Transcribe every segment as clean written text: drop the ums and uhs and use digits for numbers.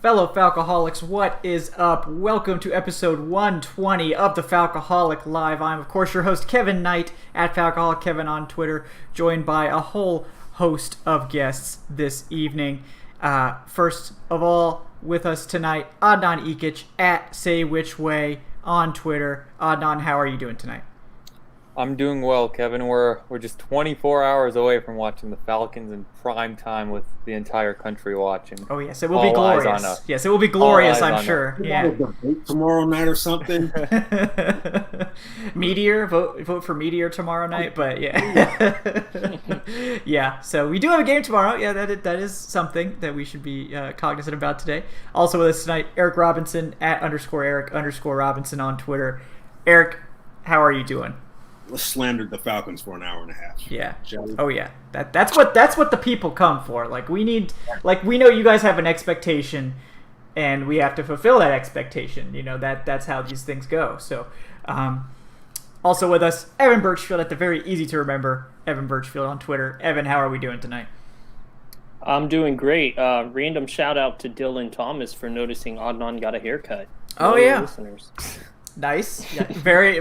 Fellow Falcoholics, what is up? Welcome to episode 120 of the Falcoholic Live. I'm, of course, your host, Kevin Knight, at Falcoholic Kevin on Twitter, joined by a whole host of guests this evening. First of all, with us tonight, Adnan Ikic, at Say Which Way on Twitter. Adnan, how are you doing tonight? I'm doing well, Kevin. We're just 24 hours away from watching the Falcons in prime time with the entire country watching. Oh yes, it will be glorious. Eyes on us. Yes, it will be glorious, I'm on sure. Yeah. Tomorrow night or something. Meteor, vote for Meteor tomorrow night. But yeah, yeah. So we do have a game tomorrow. Yeah, that is something that we should be cognizant about today. Also with us tonight, Eric Robinson at _Eric_Robinson on Twitter. Eric, how are you doing? Slandered the Falcons for an hour and a half. Yeah. Oh yeah. That's what the people come for. We know you guys have an expectation, and we have to fulfill that expectation. You know that's how these things go. So, also with us, Evan Birchfield at the very easy to remember Evan Birchfield on Twitter. Evan, how are we doing tonight? I'm doing great. Random shout out to Dylan Thomas for noticing Adnan got a haircut. Oh yeah. Listeners. Nice. Yeah, very.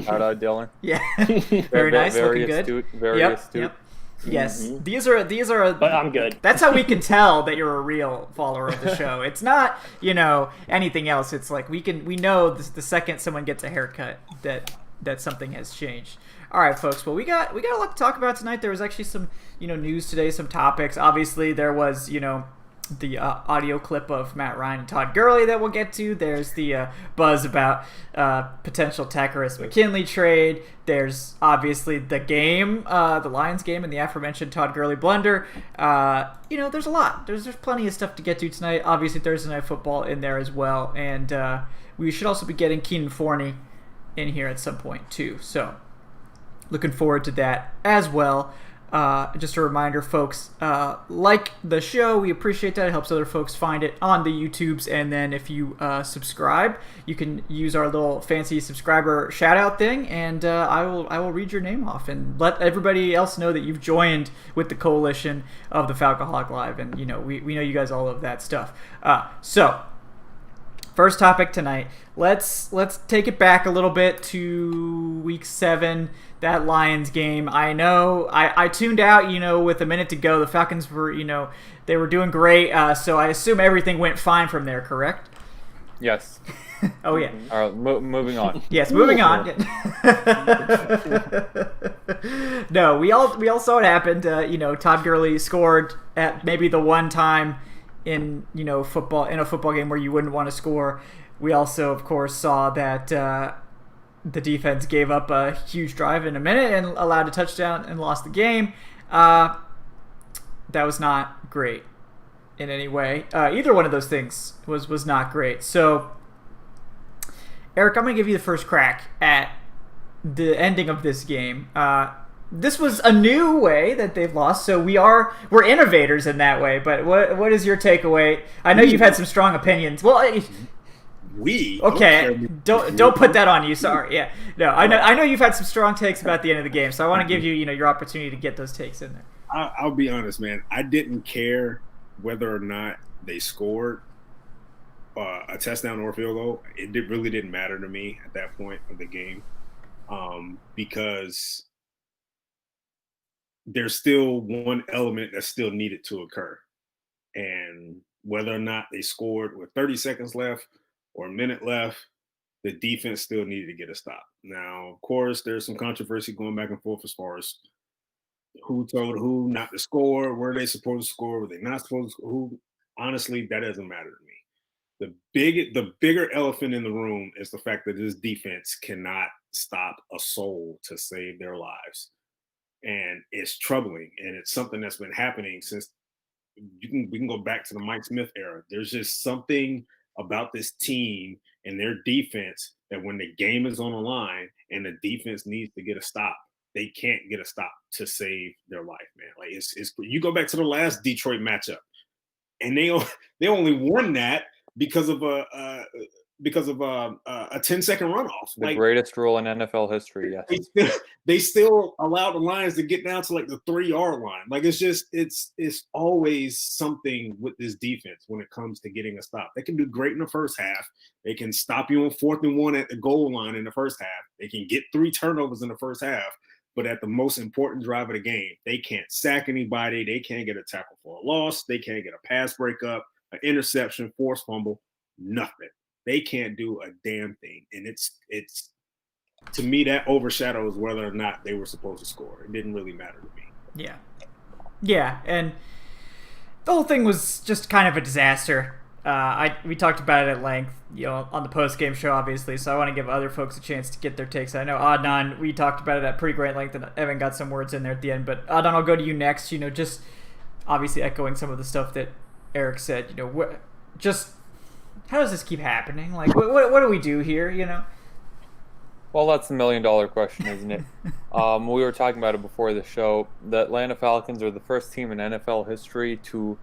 Shout out, Dylan. Yeah. Very nice. Very looking astute. good. Very astute. Yep. Yes. Mm-hmm. These are. But I'm good. That's how we can tell that you're a real follower of the show. It's not, anything else. It's like we know the second someone gets a haircut that something has changed. All right, folks. Well, we got a lot to talk about tonight. There was actually some, news today, some topics. Obviously, there was, the audio clip of Matt Ryan and Todd Gurley that we'll get to. There's the buzz about potential Takaris McKinley trade. There's obviously the game, the Lions game, and the aforementioned Todd Gurley blunder. There's a lot. There's plenty of stuff to get to tonight. Obviously, Thursday Night Football in there as well. And we should also be getting Keenan Forney in here at some point, too. So, looking forward to that as well. Just a reminder, folks, like the show. We appreciate that. It helps other folks find it on the YouTubes. And then if you subscribe, you can use our little fancy subscriber shout out thing, and I will read your name off and let everybody else know that you've joined with the coalition of the Falcoholic Live. And we know you guys all love that stuff. So first topic tonight. Let's take it back a little bit to week 7. That Lions game. I know I tuned out, with a minute to go. The Falcons were, they were doing great. So I assume everything went fine from there, correct? Yes. Oh, yeah. All right, moving on. Yes, moving on. No, we all saw what happened. Todd Gurley scored at maybe the one time in a football game where you wouldn't want to score. We also, of course, saw that the defense gave up a huge drive in a minute and allowed a touchdown and lost the game. That was not great in any way. Either one of those things was not great. So, Eric, I'm going to give you the first crack at the ending of this game. This was a new way that they've lost, so we're innovators in that way. But what is your takeaway? I know you've had some strong opinions. Well, okay, don't put that on you. Sorry. Yeah, no, I know you've had some strong takes about the end of the game, so I want to give you your opportunity to get those takes in there. I'll be honest, man. I didn't care whether or not they scored a touchdown or a field goal. It really didn't matter to me at that point of the game, because there's still one element that still needed to occur, and whether or not they scored with 30 seconds left or a minute left, the defense still needed to get a stop. Now, of course, there's some controversy going back and forth as far as who told who not to score, were they supposed to score, were they not supposed to score, who. Honestly, that doesn't matter to me. The bigger elephant in the room is the fact that this defense cannot stop a soul to save their lives. And it's troubling, and it's something that's been happening since we can go back to the Mike Smith era. There's just something about this team and their defense that when the game is on the line and the defense needs to get a stop, they can't get a stop to save their life, man. Like it's you go back to the last Detroit matchup, and they only won that because of because of a 10-second runoff. The greatest rule in NFL history. Yes. They still allow the Lions to get down to like the 3-yard line. Like it's always something with this defense when it comes to getting a stop. They can do great in the first half. They can stop you on 4th and 1 at the goal line in the first half. They can get 3 turnovers in the first half. But at the most important drive of the game, they can't sack anybody. They can't get a tackle for a loss. They can't get a pass breakup, an interception, forced fumble, nothing. They can't do a damn thing. And it's to me, that overshadows whether or not they were supposed to score. It didn't really matter to me. Yeah. Yeah, and the whole thing was just kind of a disaster. We talked about it at length, on the post-game show, obviously, so I want to give other folks a chance to get their takes. I know, Adnan, we talked about it at pretty great length, and Evan got some words in there at the end, but Adnan, I'll go to you next, just obviously echoing some of the stuff that Eric said, just how does this keep happening? Like, what do we do here, Well, that's the million-dollar question, isn't it? We were talking about it before the show. The Atlanta Falcons are the first team in NFL history to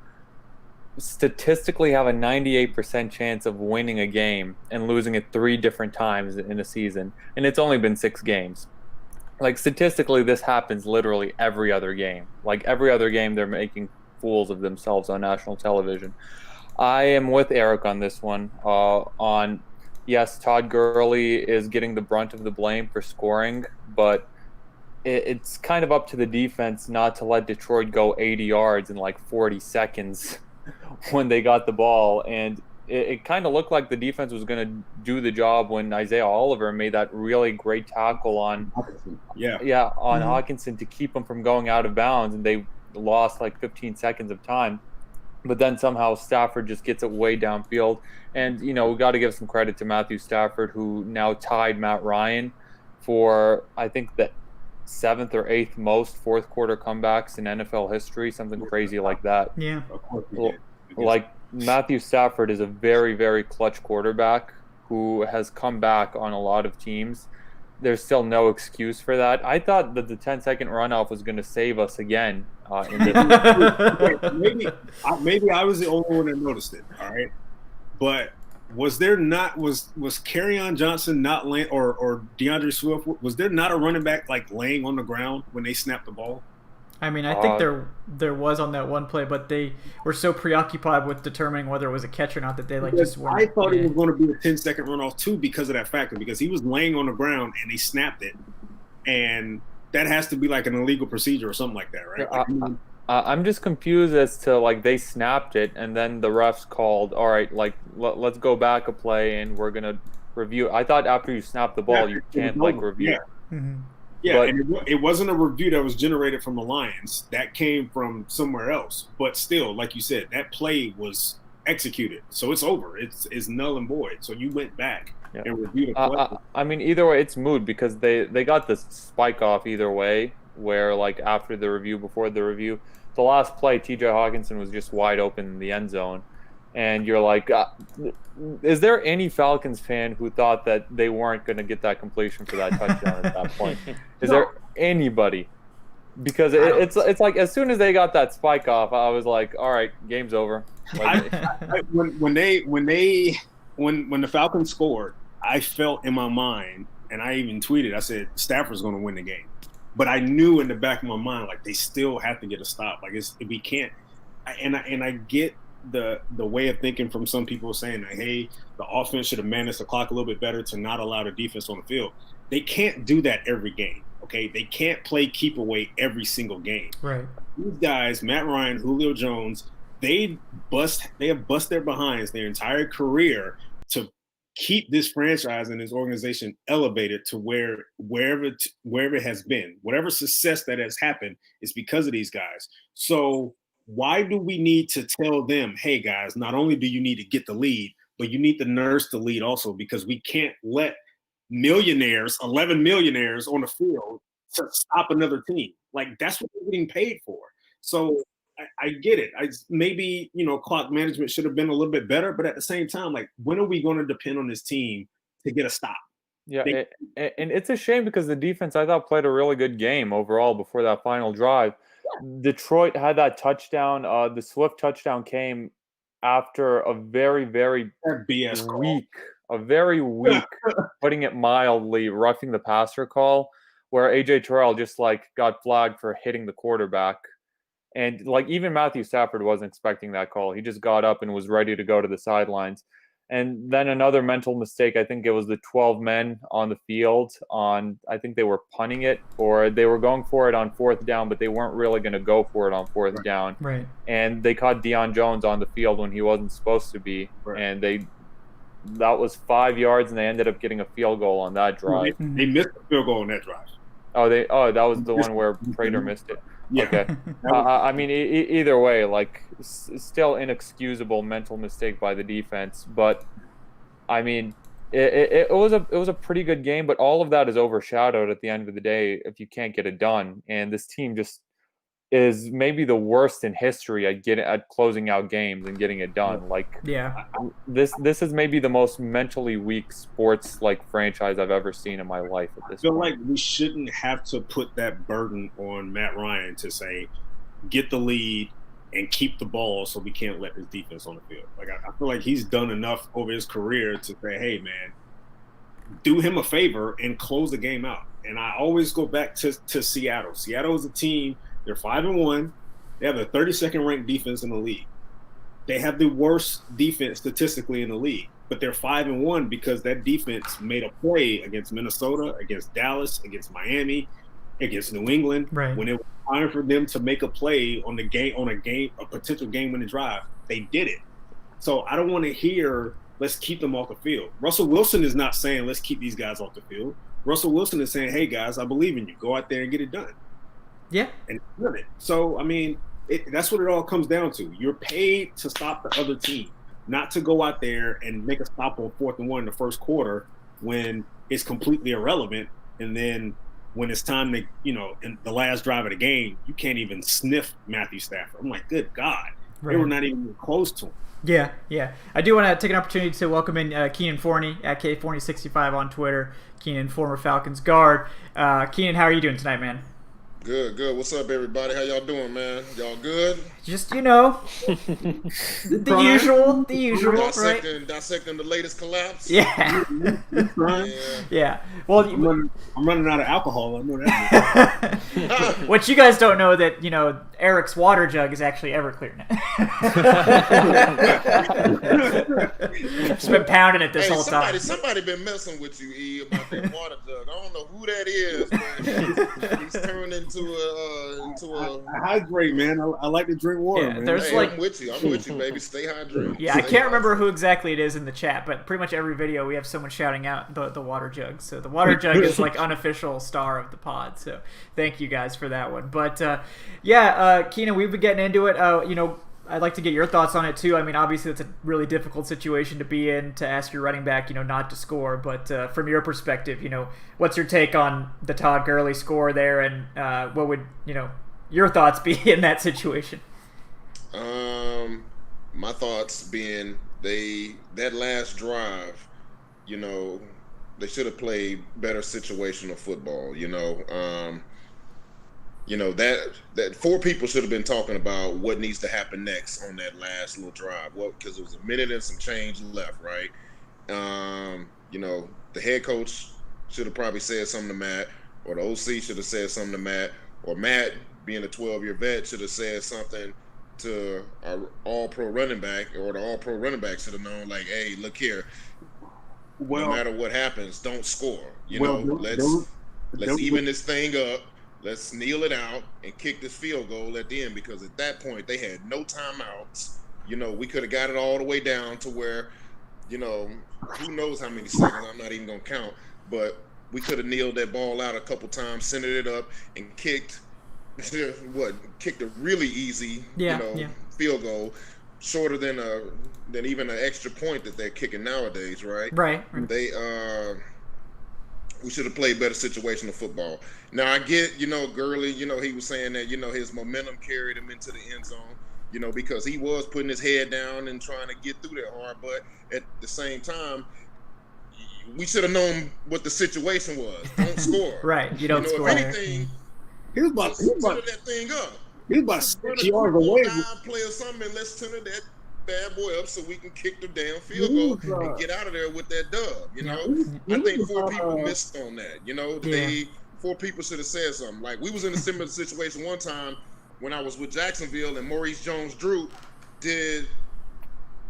statistically have a 98% chance of winning a game and losing it 3 different times in a season, and it's only been 6 games. Like, statistically, this happens literally every other game. Like, every other game, they're making fools of themselves on national television. I am with Eric on this one. Yes, Todd Gurley is getting the brunt of the blame for scoring, but it's kind of up to the defense not to let Detroit go 80 yards in like 40 seconds when they got the ball. And it kind of looked like the defense was going to do the job when Isaiah Oliver made that really great tackle on Hawkinson to keep him from going out of bounds, and they lost like 15 seconds of time. But then somehow Stafford just gets it way downfield. And, we got to give some credit to Matthew Stafford, who now tied Matt Ryan for, I think, the 7th or 8th most fourth-quarter comebacks in NFL history, something crazy like that. Yeah. Like, Matthew Stafford is a very, very clutch quarterback who has come back on a lot of teams. There's still no excuse for that. I thought that the 10-second runoff was going to save us again. Maybe I was the only one that noticed it. All right, but was Kerryon Johnson not laying, or DeAndre Swift? Was there not a running back like laying on the ground when they snapped the ball? I mean, I think there was on that one play, but they were so preoccupied with determining whether it was a catch or not that they just weren't. I thought it was going to be a 10-second runoff too because of that factor, because he was laying on the ground and they snapped it, and that has to be like an illegal procedure or something like that, right? I'm just confused as to, like, they snapped it and then the refs called, all right, like, let's go back a play and we're going to review it. I thought after you snap the ball, you can't, review it. Yeah. Mm-hmm. Yeah, but, and it wasn't a review that was generated from the Lions. That came from somewhere else. But still, like you said, that play was executed. So it's over. It's null and void. So you went back and reviewed the play. I mean, either way, it's moot because they got the spike off either way, where, like, after the review, before the review, the last play, T.J. Hawkinson was just wide open in the end zone. And you're like, is there any Falcons fan who thought that they weren't going to get that completion for that touchdown at that point? Is there anybody? Because it's like as soon as they got that spike off, I was like, all right, game's over. Like, when the Falcons scored, I felt in my mind, and I even tweeted, I said Stafford's going to win the game. But I knew in the back of my mind, like, they still have to get a stop. Like, we can't. And I get the way of thinking from some people saying that, hey, the offense should have managed the clock a little bit better to not allow the defense on the field. They can't do that every game, okay? They can't play keep away every single game. Right. These guys, Matt Ryan, Julio Jones, they have bust their behinds their entire career to keep this franchise and this organization elevated to wherever it has been. Whatever success that has happened is because of these guys. So why do we need to tell them, hey, guys, not only do you need to get the lead, but you need to nurse the lead also, because we can't let 11 millionaires on the field to stop another team. Like, that's what they're getting paid for. So I get it. Maybe, clock management should have been a little bit better, but at the same time, like, when are we going to depend on this team to get a stop? Yeah, and it's a shame because the defense, I thought, played a really good game overall before that final drive. Detroit had that touchdown. The Swift touchdown came after a very, very weak a very weak, putting it mildly, roughing the passer call, where AJ Terrell just like got flagged for hitting the quarterback. And like even Matthew Stafford wasn't expecting that call. He just got up and was ready to go to the sidelines. And then another mental mistake, I think it was the 12 men on the field on, I think they were punting it or they were going for it on fourth down, but they weren't really going to go for it on fourth down. Right. And they caught Deion Jones on the field when he wasn't supposed to be. Right. And that was 5 yards and they ended up getting a field goal on that drive. They missed the field goal on that drive. That was the one where Prater missed it. Yeah. Okay. I mean, either way, like, still inexcusable mental mistake by the defense. But I mean, it was a pretty good game. But all of that is overshadowed at the end of the day if you can't get it done. And this team just is maybe the worst in history at closing out games and getting it done. Like, yeah, this is maybe the most mentally weak sports like franchise I've ever seen in my life at this I feel point. like we shouldn't have to put that burden on Matt Ryan to say, get the lead and keep the ball so we can't let this defense on the field. Like, I feel like he's done enough over his career to say, hey, man, do him a favor and close the game out. And I always go back to Seattle. Seattle is a team. They're 5-1. They have the 32nd ranked defense in the league. They have the worst defense statistically in the league, but they're 5-1 because that defense made a play against Minnesota, against Dallas, against Miami, against New England. Right. When it was time for them to make a play on a potential game-winning drive, they did it. So I don't want to hear, let's keep them off the field. Russell Wilson is not saying, let's keep these guys off the field. Russell Wilson is saying, hey, guys, I believe in you. Go out there and get it done. Yeah. And done it. So, I mean, that's what it all comes down to. You're paid to stop the other team, not to go out there and make a stop on 4th and 1 in the first quarter when it's completely irrelevant. And then when it's time to, in the last drive of the game, you can't even sniff Matthew Stafford. I'm like, good God. Right. They were not even close to him. Yeah. I do want to take an opportunity to welcome in Keenan Forney at K4065 on Twitter. Keenan, former Falcons guard. Keenan, how are you doing tonight, man? Good. What's up, everybody? How y'all doing, man? Y'all good? Just, the usual, right? Dissecting the latest collapse? Yeah. Yeah. Well, I'm running out of alcohol. I know that. What you guys don't know that, Eric's water jug is actually Everclear now. Just been pounding it this whole time. Somebody been messing with you, E, about that water jug. I don't know who that is, but he's turned into a I hydrate, man. I like to drink water, man. There's I'm with you, baby. Stay hydrated. Yeah, I can't remember who exactly it is in the chat, but pretty much every video we have someone shouting out the water jug. So the water jug is like unofficial star of the pod. So thank you guys for that one. But Keenan, we've been getting into it. I'd like to get your thoughts on it too. I mean, obviously it's a really difficult situation to be in to ask your running back, not to score. But from your perspective, what's your take on the Todd Gurley score there, and what would your thoughts be in that situation? My thoughts being that last drive, they should have played better situational football. That 4 people should have been talking about what needs to happen next on that last little drive. Well, because it was a minute and some change left, right? The head coach should have probably said something to Matt, or the OC should have said something to Matt, or Matt, being a 12-year vet, should have said something to our all-pro running back, or the all-pro running back should have known, like, hey, look here, no matter what happens, don't score. Let's even this thing up. Let's kneel it out and kick this field goal at the end, because at that point they had no timeouts. We could have got it all the way down to where, who knows how many seconds, I'm not even going to count, but we could have kneeled that ball out a couple times, centered it up, and kicked a really easy, field goal, shorter than even an extra point that they're kicking nowadays, right? Right. We should have played better situational football. Now I get, Gurley, he was saying that, his momentum carried him into the end zone, because he was putting his head down and trying to get through that hard. But at the same time, we should have known what the situation was. Don't score. Right. You don't score. If anything, He was about center that thing up. He was about 6 yards away. Play or something, and let's center that bad boy up so we can kick the damn field goal and get out of there with that dub. You know, I think 4 people missed on that. You know, 4 people should have said something. Like, we was in a similar situation one time when I was with Jacksonville and Maurice Jones-Drew did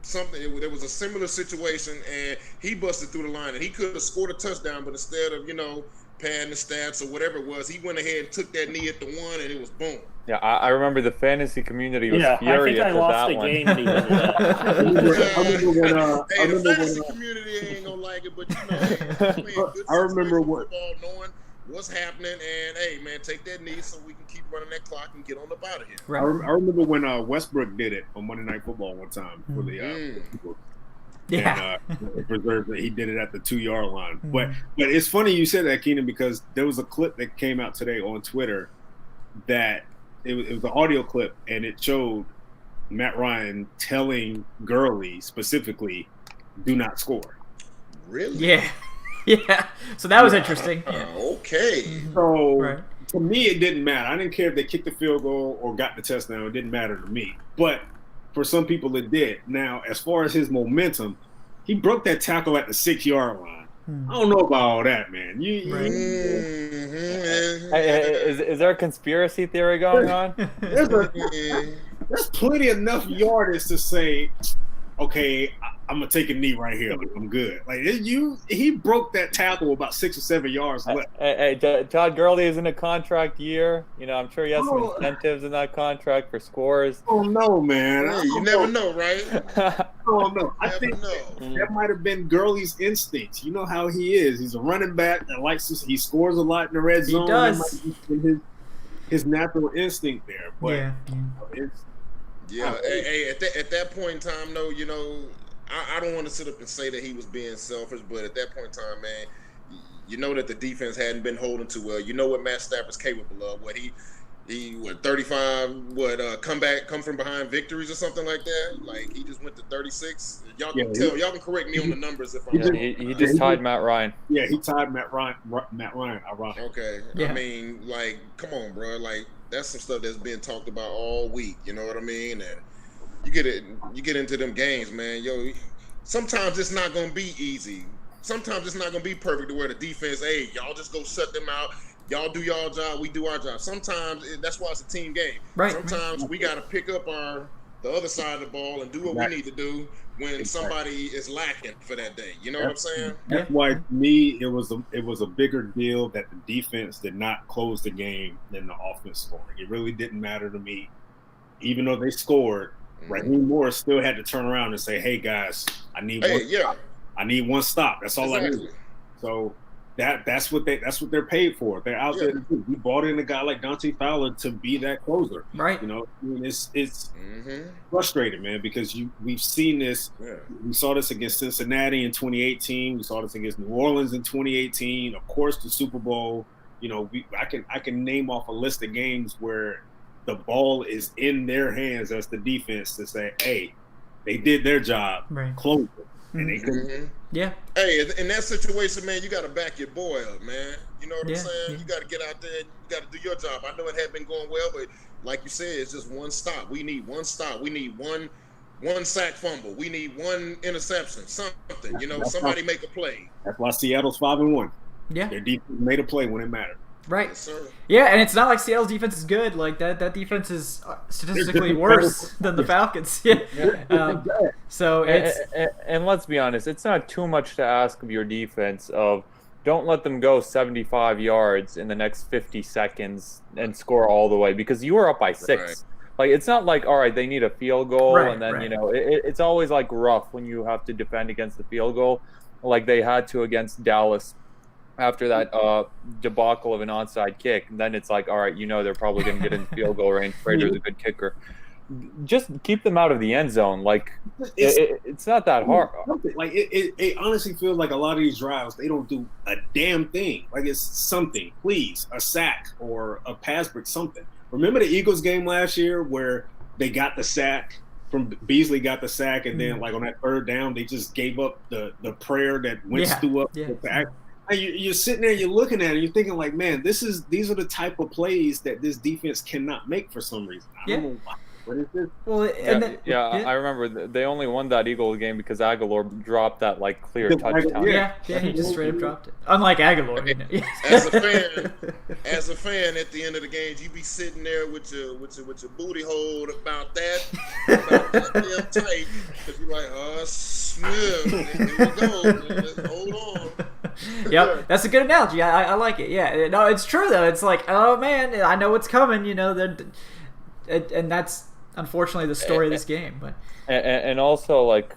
something. There was a similar situation and he busted through the line and he could have scored a touchdown, but instead of, you know, padding the stats or whatever it was, he went ahead and took that knee at the 1 and it was boom. Yeah, I remember the fantasy community was furious I think I lost the one. game because of that. Hey, the fantasy community ain't gonna like it, but you know, hey, playing good I remember football, knowing what's happening, and hey, man, take that knee so we can keep running that clock and get on up out of here. Right. I remember when Westbrook did it on Monday Night Football one time for the Yeah. and preserved that he did it at the 2-yard line. But it's funny you said that, Keenan, because there was a clip that came out today on Twitter that it was an audio clip, and it showed Matt Ryan telling Gurley specifically, "Do not score." Really? Yeah. Yeah. So that was interesting. Okay. So to me, it didn't matter. I didn't care if they kicked the field goal or got the touchdown. It didn't matter to me. But for some people, it did. Now, as far as his momentum, he broke that tackle at the 6-yard line. I don't know about all that, man. Is there a conspiracy theory going on? There's plenty enough yardage to say, okay, I'm gonna take a knee right here. Like, I'm good. Like he broke that tackle about 6 or 7 yards left. Todd Gurley is in a contract year. You know, I'm sure he has some incentives in that contract for scores. Oh no, man! Hey, you never know, right? Oh no! I think that might have been Gurley's instincts. You know how he is. He's a running back that likes to. He scores a lot in the red zone. He does. That might be his natural instinct there, but Hey, at that point in time, though, you know, I don't want to sit up and say that he was being selfish, but at that point in time, man, you know that the defense hadn't been holding too well. You know what Matt Stafford's capable of. What he 35 come from behind victories or something like that. Like, he just went to 36. Y'all can correct me on the numbers if I'm wrong. He just tied Matt Ryan. Yeah, he tied Matt Ryan. Okay. Yeah. I mean, like, come on, bro. Like, that's some stuff that's been talked about all week. You know what I mean? And you get into them games, man. Yo, sometimes it's not gonna be easy. Sometimes it's not gonna be perfect to where the defense, hey, y'all just go shut them out. Y'all do y'all job, we do our job. Sometimes that's why it's a team game. Right. Sometimes we got to pick up the other side of the ball and do what we need to do when somebody is lacking for that day. You know what I'm saying? That's why, to me, it was a bigger deal that the defense did not close the game than the offense scoring. It really didn't matter to me, even though they scored. Raheem Morris still had to turn around and say, "Hey guys, I need one stop. That's all I need." So that's what they're paid for. They're out there to do. We brought in a guy like Dante Fowler to be that closer. Right. You know, I mean, it's frustrating, man, because we've seen this. Yeah. We saw this against Cincinnati in 2018. We saw this against New Orleans in 2018. Of course, the Super Bowl. You know, I can name off a list of games where the ball is in their hands as the defense to say, "Hey, they did their job. Right. Close it." And they couldn't. Yeah. Hey, in that situation, man, you got to back your boy up, man. You know what I'm saying? Yeah. You got to get out there. You got to do your job. I know it had been going well, but like you said, it's just one stop. We need one stop. We need one sack fumble. We need one interception. Something. You know, somebody make a play. That's why Seattle's 5-1. Yeah. Their defense made a play when it mattered. Right. Yes, sir. Yeah, and it's not like Seattle's defense is good. Like that defense is statistically worse than the Falcons. Yeah. So it's and let's be honest, it's not too much to ask of your defense of don't let them go 75 yards in the next 50 seconds and score all the way because you were up by 6. Right. Like it's not like all right, they need a field goal and then you know it's always like rough when you have to defend against the field goal, like they had to against Dallas. After that debacle of an onside kick, and then it's like, all right, you know they're probably going to get in field goal range. Prater's a good kicker. Just keep them out of the end zone. Like it's not that hard. Like it honestly feels like a lot of these drives they don't do a damn thing. Like it's something, please, a sack or a pass break, something. Remember the Eagles game last year where they got the sack from Beasley, got the sack, and then like on that third down they just gave up the prayer that Wentz threw up the sack. You're sitting there, you're looking at it, you're thinking like, man, these are the type of plays that this defense cannot make for some reason. I don't know why. What is this? Well, I remember they only won that Eagle game because Aguilar dropped that like clear touchdown. Yeah, he just straight up dropped it. Unlike Aguilar, you know. As a fan, at the end of the games, you be sitting there with your booty hole about damn tight, because you're like, oh, Smith, here we go, man. Hold on. Yep, that's a good analogy. I like it. Yeah, no, it's true though. It's like, oh man, I know what's coming. You know, and that's unfortunately the story of this game. But and also, like,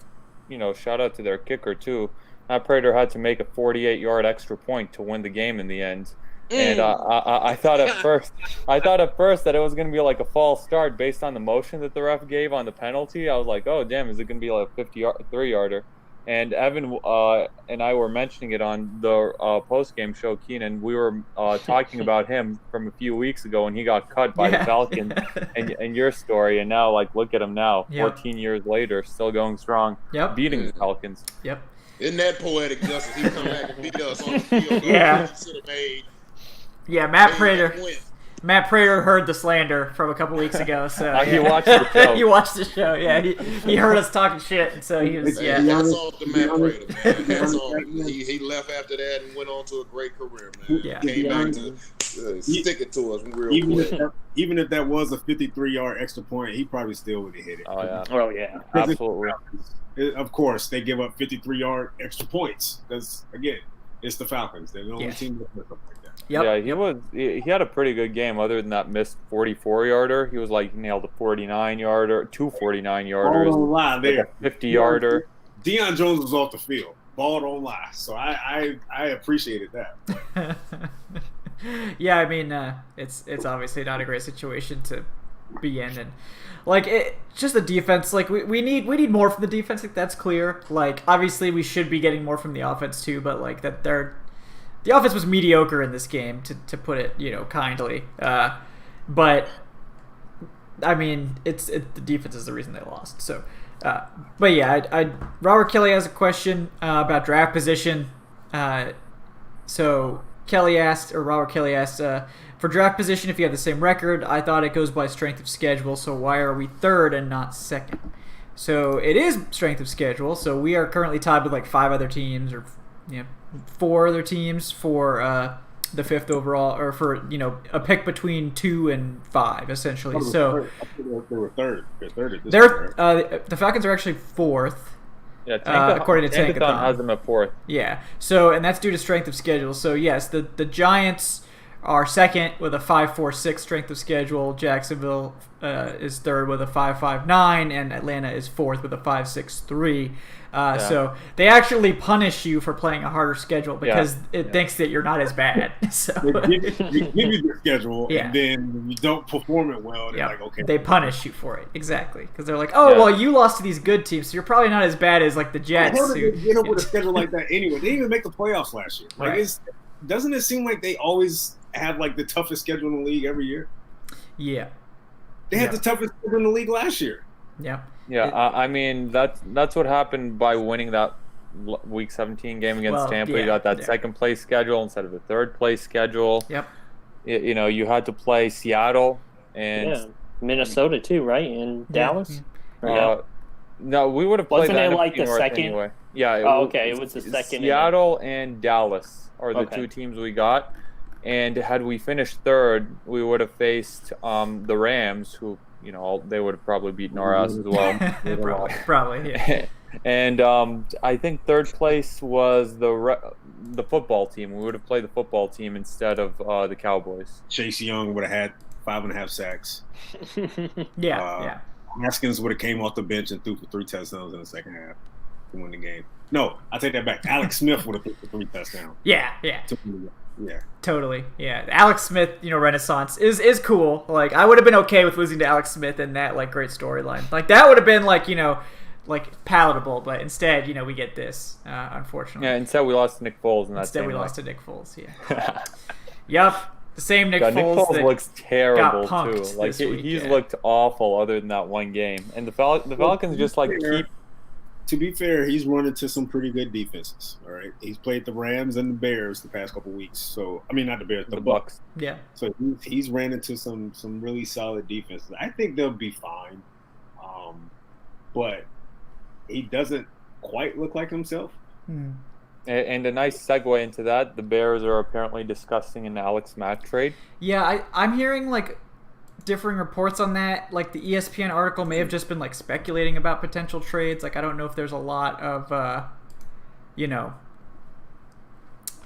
you know, shout out to their kicker too. Matt Prater had to make a 48-yard extra point to win the game in the end. And I thought at first that it was going to be like a false start based on the motion that the ref gave on the penalty. I was like, oh damn, is it going to be like a 53-yarder? And Evan and I were mentioning it on the post-game show, Keenan. We were talking about him from a few weeks ago when he got cut by the Falcons and your story. And now, like, look at him now, 14 years later, still going strong, beating the Falcons. Yep. Isn't that poetic justice? He come back and beat us on the field. Yeah. Yeah, Matt Prater. Win. Matt Prater heard the slander from a couple weeks ago, so he watched the show. He watched the show. Yeah, he heard us talking shit, and so he was Hats off to Matt Prater, man. Hats off. He left after that and went on to a great career, man. Yeah. Came back to stick it to us real quick. Even if that was a 53-yard extra point, he probably still would have hit it. Oh yeah, absolutely. Of course, they give up 53-yard extra points because, again, it's the Falcons. They're the only team that does something like that. Yep. Yeah, he had a pretty good game other than that missed 44-yarder. He was like nailed a 49-yarder, two 49-yarders, don't lie there. Like a 50-yarder. Deion Jones was off the field. Ball don't lie. So I appreciated that. Yeah, I mean, it's obviously not a great situation to be in, and like just the defense. Like we need more from the defense. Like, that's clear. Like obviously we should be getting more from the offense too, but like the offense was mediocre in this game, to put it, you know, kindly. But I mean, the defense is the reason they lost. So, but yeah, Robert Kelly has a question about draft position. So Robert Kelly asked, for draft position, if you have the same record, I thought it goes by strength of schedule. So why are we third and not second? So it is strength of schedule. So we are currently tied with like 5 other teams, or 4 other teams for the 5th overall, or for, you know, a pick between 2 and 5 essentially. So they were third. They're third at this point. The Falcons are actually 4th. Yeah, according to Tankathon has them at 4th. Yeah. So, and that's due to strength of schedule. So yes, the Giants are second with a 5.46 strength of schedule. Jacksonville is third with a 5.59, and Atlanta is 4th with a 5.63. So they actually punish you for playing a harder schedule because it thinks that you're not as bad. So they give you the schedule, and then when you don't perform it well, they're like, okay. They punish you for it, exactly, because they're like, oh, well, you lost to these good teams, so you're probably not as bad as like the Jets. How did they get up with a schedule like that anyway? They didn't even make the playoffs last year. Like, doesn't it seem like they always have like the toughest schedule in the league every year? Yeah. They had the toughest schedule in the league last year. Yeah. Yeah, I mean, that's what happened by winning that Week 17 game against Tampa. You got that second place schedule instead of the third place schedule. Yep. You know, you had to play Seattle and Minnesota too, right? And Dallas. No, we would have played. Wasn't that it like the North second? Anyway. Yeah. It was the second. Seattle and Dallas are the 2 teams we got. And had we finished third, we would have faced the Rams, who, you know, they would have probably beaten our ass as well. probably, yeah. And I think third place was the football team. We would have played the football team instead of the Cowboys. Chase Young would have had 5.5 sacks. Yeah. Haskins would have came off the bench and threw for 3 touchdowns in the second half to win the game. No, I take that back. Alex Smith would have threw for 3 touchdowns. Yeah. Yeah. Totally. Yeah. Alex Smith, you know, renaissance is cool. Like, I would have been okay with losing to Alex Smith and that, like, great storyline. Like, that would have been, like, you know, like, palatable. But instead, you know, we get this, unfortunately. Yeah, instead we lost to Nick Foles in that Instead we lost to Nick Foles, yeah. Yep. The same Nick Foles. Nick Foles looks terrible, too. Like, he's looked awful other than that one game. And the Falcons just, like, to be fair, he's run into some pretty good defenses. All right, he's played the Rams and the Bears the past couple weeks. So I mean, not the Bears, the Bucks. Yeah. So he's ran into some really solid defenses. I think they'll be fine, but he doesn't quite look like himself. And a nice segue into that, the Bears are apparently discussing an Alex Mack trade. Yeah, I'm hearing like differing reports on that. Like the ESPN article may have just been like speculating about potential trades. Like I don't know if there's a lot of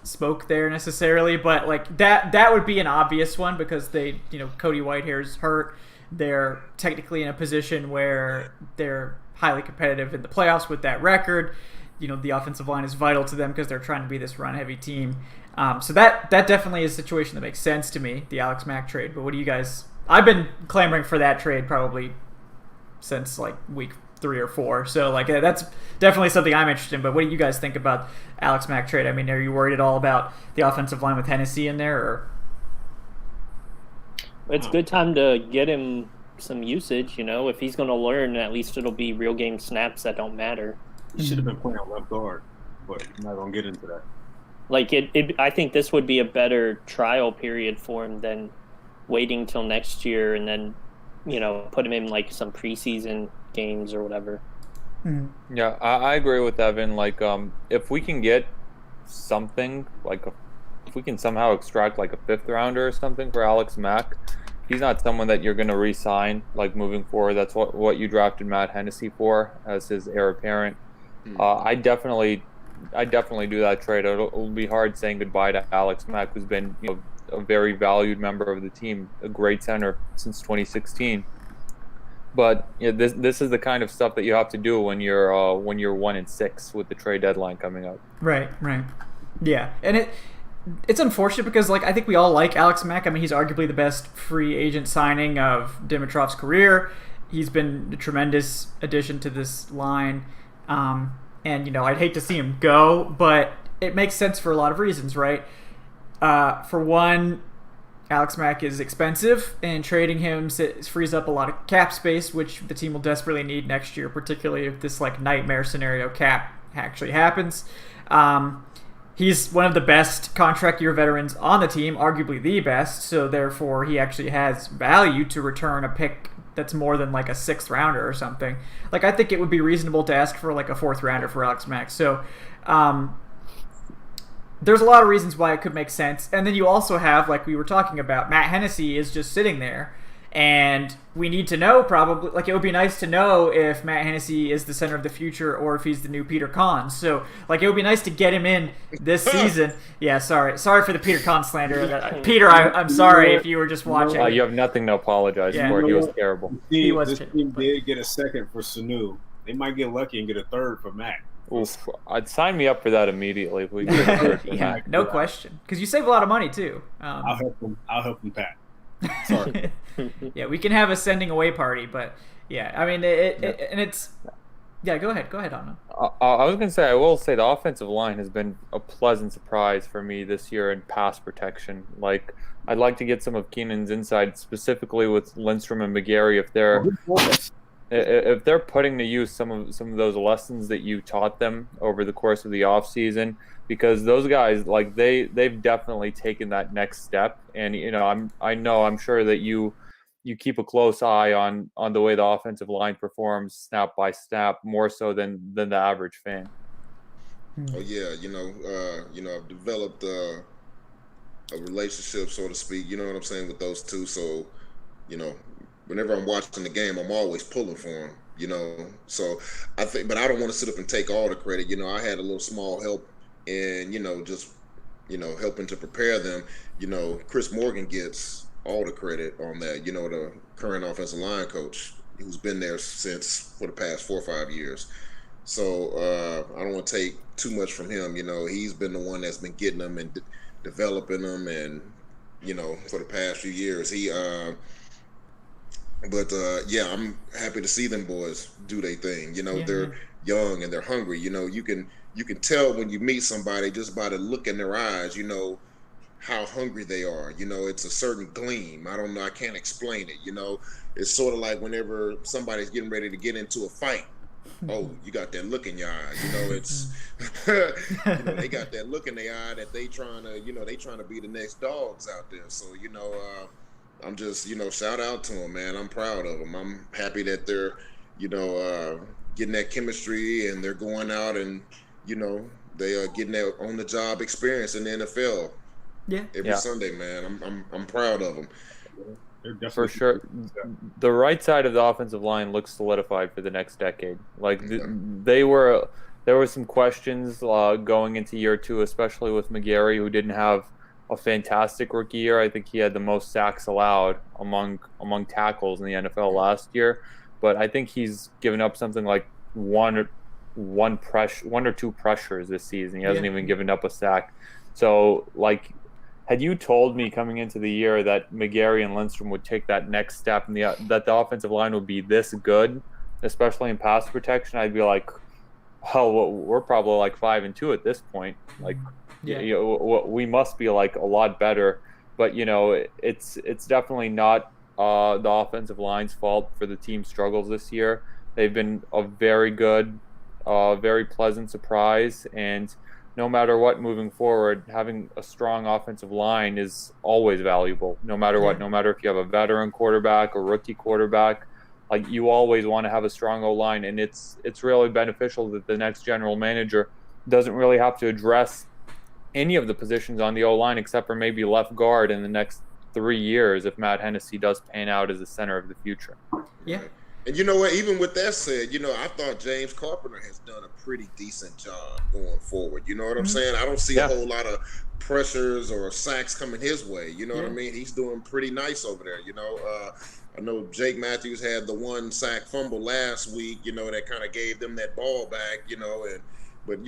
smoke there necessarily, but like that would be an obvious one because they, Cody Whitehair's hurt. They're technically in a position where they're highly competitive in the playoffs with that record. The offensive line is vital to them because they're trying to be this run-heavy team. So that definitely is a situation that makes sense to me, the Alex Mack trade. But what do you guys... I've been clamoring for that trade probably since like week 3 or 4. So like that's definitely something I'm interested in. But what do you guys think about Alex Mack trade? I mean, are you worried at all about the offensive line with Hennessy in there? Or... It's a good time to get him some usage. If he's going to learn, at least it'll be real game snaps that don't matter. He should have been playing left guard, but I'm not going to get into that. Like I think this would be a better trial period for him than waiting till next year and then, put him in like some preseason games or whatever. Yeah, I agree with Evan. Like, if we can get something if we can somehow extract like a 5th rounder or something for Alex Mack, he's not someone that you're going to re-sign like moving forward. That's what you drafted Matt Hennessy for as his heir apparent. I definitely do that trade. It'll be hard saying goodbye to Alex Mack, who's been a very valued member of the team, a great center since 2016. But this is the kind of stuff that you have to do when you're 1-6 with the trade deadline coming up. Right. Yeah, and it's unfortunate because like I think we all like Alex Mack. I mean, he's arguably the best free agent signing of Dimitrov's career. He's been a tremendous addition to this line. And I'd hate to see him go, but it makes sense for a lot of reasons, right? For one, Alex Mack is expensive, and trading him frees up a lot of cap space, which the team will desperately need next year, particularly if this like nightmare scenario cap actually happens. He's one of the best contract year veterans on the team, arguably the best, so therefore he actually has value to return a pick that's more than like a 6th rounder or something. Like I think it would be reasonable to ask for like a 4th rounder for Alex Mack. So there's a lot of reasons why it could make sense. And then you also have, like we were talking about, Matt Hennessy is just sitting there. And we need to know probably, like it would be nice to know if Matt Hennessy is the center of the future or if he's the new Peter Kahn. So like it would be nice to get him in this season. Yeah, sorry for the Peter Kahn slander. Peter, I'm sorry if you were just watching. You have nothing to apologize for. He was terrible. This team did get a 2nd for Sanu. They might get lucky and get a 3rd for Matt. Oof, I'd sign me up for that immediately if we get a 3rd for Matt. No question. Because you save a lot of money too. I'll help him, Pat. Sorry. Yeah, we can have a sending away party, but yeah, I mean, it's. Yeah, go ahead, Anna. I was gonna say, I will say the offensive line has been a pleasant surprise for me this year in pass protection. Like, I'd like to get some of Keenan's insight, specifically with Lindstrom and McGarry, if they're putting to use some of those lessons that you taught them over the course of the offseason, because those guys, like they've definitely taken that next step. And I'm sure that you keep a close eye on the way the offensive line performs snap by snap, more so than the average fan. Oh yeah, I've developed a relationship, so to speak. You know what I'm saying, with those two. So, whenever I'm watching the game, I'm always pulling for them. So I think, but I don't want to sit up and take all the credit. I had a little small help in, just helping to prepare them. Chris Morgan gets all the credit on that. The current offensive line coach who's been there for the past 4 or 5 years. So I don't want to take too much from him. He's been the one that's been getting them and developing them, and for the past few years, yeah, I'm happy to see them boys do their thing. They're young and they're hungry. You can tell when you meet somebody just by the look in their eyes. How hungry they are. It's a certain gleam. I can't explain it. It's sort of like whenever somebody's getting ready to get into a fight, oh, you got that look in your eye. You know, it's you know, they got that look in their eye that they trying to be the next dogs out there. So, I'm just, shout out to them, man. I'm proud of them. I'm happy that they're, getting that chemistry and they're going out and, they are getting that on the job experience in the NFL. Yeah. Every Sunday, man. I'm proud of them. For sure. The right side of the offensive line looks solidified for the next decade. Like there were some questions going into year 2, especially with McGarry, who didn't have a fantastic rookie year. I think he had the most sacks allowed among tackles in the NFL last year, but I think he's given up something like one or two pressures this season. He hasn't even given up a sack. So, like, had you told me coming into the year that McGarry and Lindstrom would take that next step and that the offensive line would be this good, especially in pass protection, I'd be like, well, we're probably like 5-2 at this point. Like, we must be like a lot better. But it's definitely not the offensive line's fault for the team's struggles this year. They've been a very good, very pleasant surprise, and no matter what moving forward, having a strong offensive line is always valuable, no matter what. No matter if you have a veteran quarterback or rookie quarterback, like, you always want to have a strong O-line, and it's really beneficial that the next general manager doesn't really have to address any of the positions on the O-line except for maybe left guard in the next 3 years if Matt Hennessy does pan out as the center of the future. Yeah. And you know what? Even with that said, I thought James Carpenter has done a pretty decent job going forward. You know what I'm saying? I don't see a whole lot of pressures or sacks coming his way. You know what I mean? He's doing pretty nice over there. I know Jake Matthews had the 1 sack fumble last week, that kind of gave them that ball back, but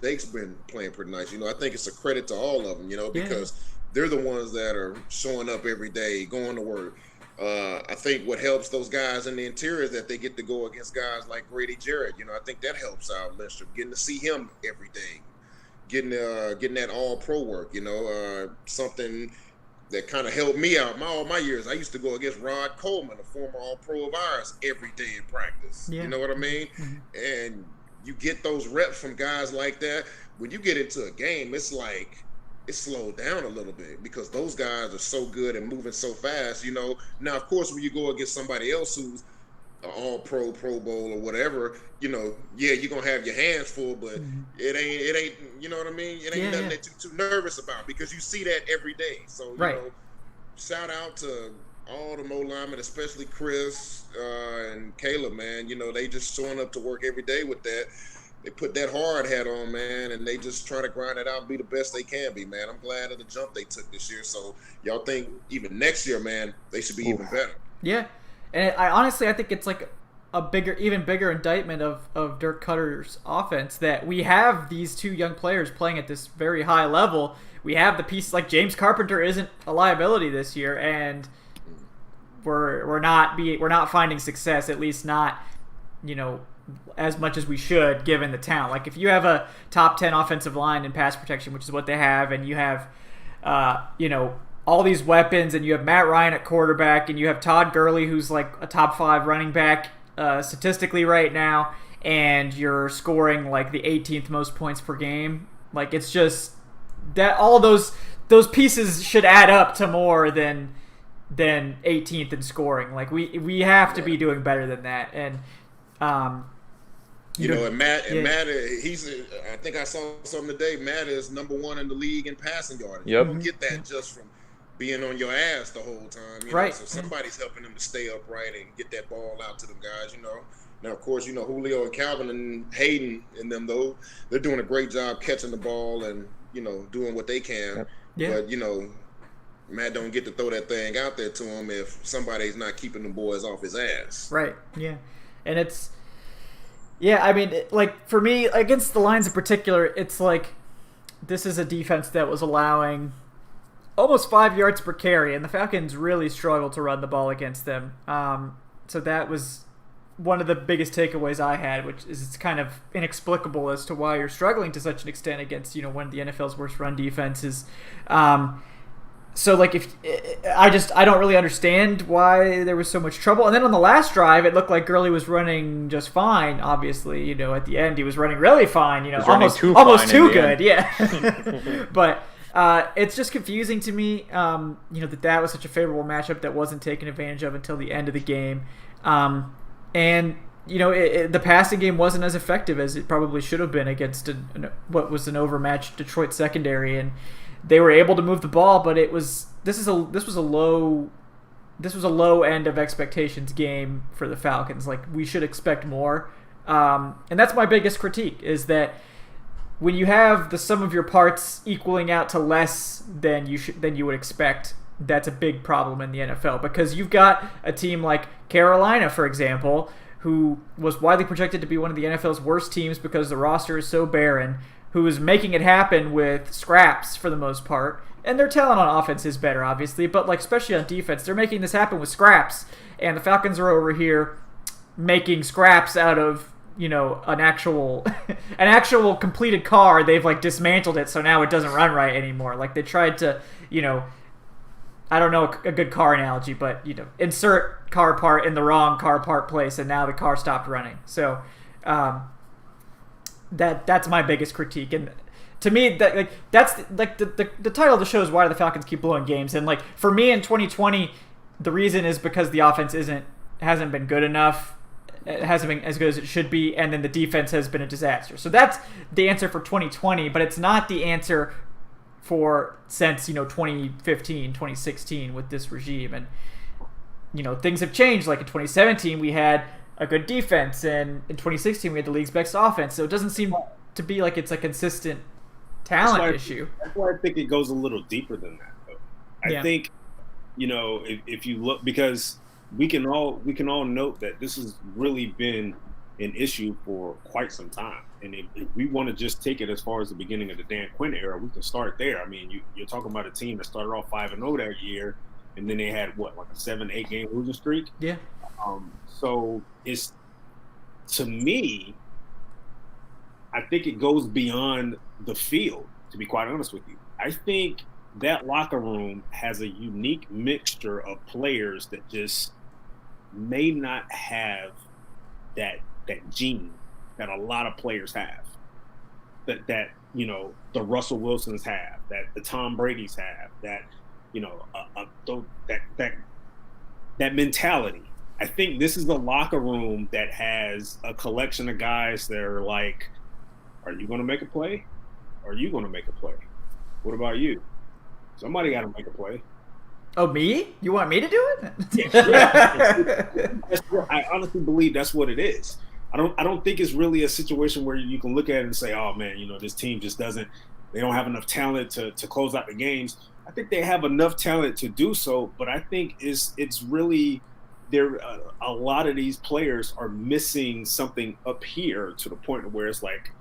Jake's been playing pretty nice. I think it's a credit to all of them, because they're the ones that are showing up every day, going to work. I think what helps those guys in the interior is that they get to go against guys like Grady Jarrett. I think that helps out Lindstrom, getting to see him every day, getting that all-pro work. Something that kind of helped me out all my years. I used to go against Rod Coleman, a former all-pro of ours, every day in practice. You know what I mean? And you get those reps from guys like that. When you get into a game, it's like it's slowed down a little bit because those guys are so good and moving so fast. Now, of course, when you go against somebody else who's an all-pro, Pro Bowl or whatever, you're gonna have your hands full, but it ain't, you know what I mean? It ain't nothing that you're too nervous about because you see that every day. So, shout out to all the Mo linemen, especially Chris and Caleb, man. They just showing up to work every day with that. They put that hard hat on, man, and they just try to grind it out and be the best they can be, man. I'm glad of the jump they took this year. So y'all think even next year, man, they should be even better. Yeah. And I think it's like even bigger indictment of Dirk Cutter's offense that we have these 2 young players playing at this very high level. We have the pieces like James Carpenter isn't a liability this year, and we're not finding success, at least not, as much as we should given the talent. Like, if you have a top 10 offensive line in pass protection, which is what they have, and you have all these weapons, and you have Matt Ryan at quarterback, and you have Todd Gurley, who's like a top 5 running back statistically right now, and you're scoring like the 18th most points per game. Like, it's just that all those pieces should add up to more than 18th in scoring. Like, we have to be doing better than that. And and Matt, he's. I think I saw something today. Matt is number 1 in the league in passing yardage. You don't get that just from being on your ass the whole time. Right. So somebody's helping them to stay upright and get that ball out to them guys. Now, of course, Julio and Calvin and Hayden and them, though, they're doing a great job catching the ball and doing what they can. Yeah. But Matt don't get to throw that thing out there to him if somebody's not keeping the boys off his ass. Right. Yeah. And it's. Yeah, I mean, like, for me, against the Lions in particular, it's like this is a defense that was allowing almost 5 yards per carry, and the Falcons really struggled to run the ball against them. So that was one of the biggest takeaways I had, which is it's kind of inexplicable as to why you're struggling to such an extent against, one of the NFL's worst run defenses. So like if I don't really understand why there was so much trouble. And then on the last drive, it looked like Gurley was running just fine. Obviously, at the end he was running really fine. Almost too good. Yeah. But it's just confusing to me. That was such a favorable matchup that wasn't taken advantage of until the end of the game. And the passing game wasn't as effective as it probably should have been against what was an overmatched Detroit secondary, and they were able to move the ball, but this was a low end of expectations game for the Falcons. Like, we should expect more, and that's my biggest critique, is that when you have the sum of your parts equaling out to less than you would expect, that's a big problem in the NFL, because you've got a team like Carolina, for example, who was widely projected to be one of the NFL's worst teams because the roster is so barren, who is making it happen with scraps for the most part. And their talent on offense is better, obviously, but especially on defense, they're making this happen with scraps. And the Falcons are over here making scraps out of, an actual completed car. They've dismantled it, so now it doesn't run right anymore. They tried to, I don't know a good car analogy, but insert car part in the wrong car part place, and now the car stopped running. So that's my biggest critique. And to me, that's the title of the show is why the Falcons keep blowing games. And for me in 2020, the reason is because the offense hasn't been good enough. It hasn't been as good as it should be, and then the defense has been a disaster. So that's the answer for 2020, but it's not the answer for since 2015, 2016 with this regime. And things have changed. Like in 2017 we had a good defense, and in 2016 we had the league's best offense. So it doesn't seem to be like it's a consistent talent issue. That's why I think it goes a little deeper than that, though. I think if you look, because we can all note that this has really been an issue for quite some time. And if we want to just take it as far as the beginning of the Dan Quinn era, we can start there. I mean, you're talking about a team that started off 5-0 that year, and then they had a 7-8 game losing streak. Yeah. So it's, to me, I think it goes beyond the field, to be quite honest with you. I think that locker room has a unique mixture of players that just may not have that gene that a lot of players have, that the Russell Wilsons have, that the Tom Brady's have, that that mentality. I think this is a locker room that has a collection of guys that are like, are you going to make a play? Are you going to make a play? What about you? Somebody got to make a play. Oh, me? You want me to do it? I honestly believe that's what it is. I don't think it's really a situation where you can look at it and say, oh man, this team just they don't have enough talent to close out the games. I think they have enough talent to do so, but I think it's really there. A lot of these players are missing something up here to the point where it's like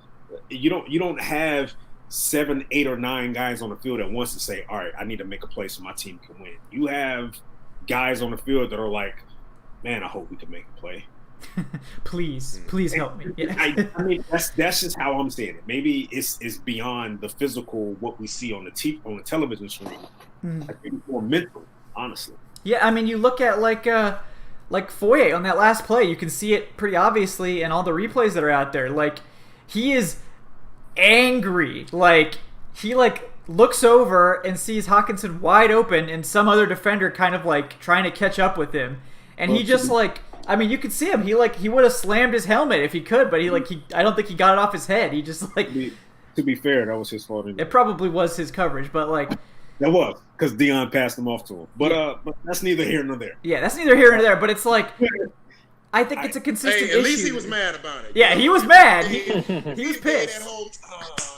you don't have 7, 8, or 9 guys on the field at once to say, all right, I need to make a play so my team can win. You have guys on the field that are like, man, I hope we can make a play. please help me. Yeah. I mean, that's just how I'm saying it. Maybe it's beyond the physical, what we see on the television screen. I think it's more mental, honestly. Yeah, I mean, you look at like Foye on that last play, you can see it pretty obviously in all the replays that are out there. Like, he is angry. Like, he looks over and sees Hawkinson wide open and some other defender kind of trying to catch up with him, and he just I mean, you could see him. He would have slammed his helmet if he could, but I don't think he got it off his head. He just To be fair, that was his fault. It probably was his coverage, but that was because Dion passed him off to him. But but that's neither here nor there. Yeah, that's neither here nor there. But it's I think it's a consistent issue. At least he was mad about it. Yeah, he was mad. He was That pissed. whole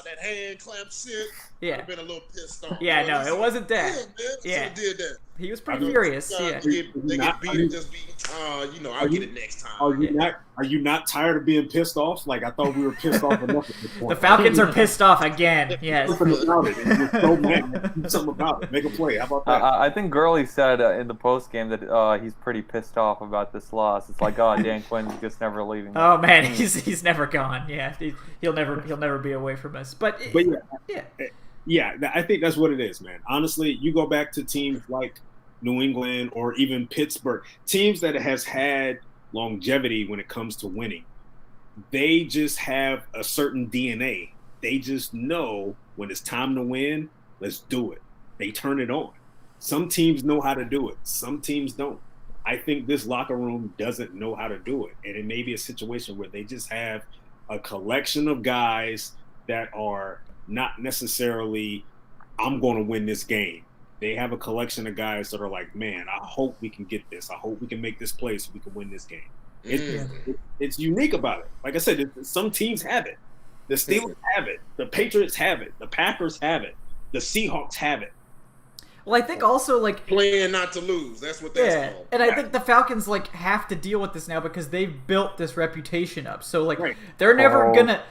that hand clamp shit. Yeah. I've been a little pissed off. Yeah, no, it wasn't that. Yeah, did that. He was pretty furious. Yeah. They get beat and just be, I'll get it next time. Are you not tired of being pissed off? I thought we were pissed off enough at this point. The Falcons are pissed off again. Yes. Something about it. You're so mad. Do something about it. Make a play. How about that? I think Gurley said in the post game that he's pretty pissed off about this loss. It's like, Dan Quinn's just never leaving. Oh man, he's never gone. Yeah, he'll never be away from us. But yeah. Yeah, I think that's what it is, man. Honestly, you go back to teams like New England or even Pittsburgh, teams that has had longevity when it comes to winning. They just have a certain DNA. They just know when it's time to win, let's do it. They turn it on. Some teams know how to do it. Some teams don't. I think this locker room doesn't know how to do it. And it may be a situation where they just have a collection of guys that are not necessarily, I'm going to win this game. They have a collection of guys that are like, man, I hope we can get this. I hope we can make this play so we can win this game. It's unique about it. Like I said, some teams have it. The Steelers have it. The Patriots have it. The Packers have it. The Seahawks have it. Well, I think also like playing not to lose. That's what that's called. And I think the Falcons like have to deal with this now because they've built this reputation up. So like they're never gonna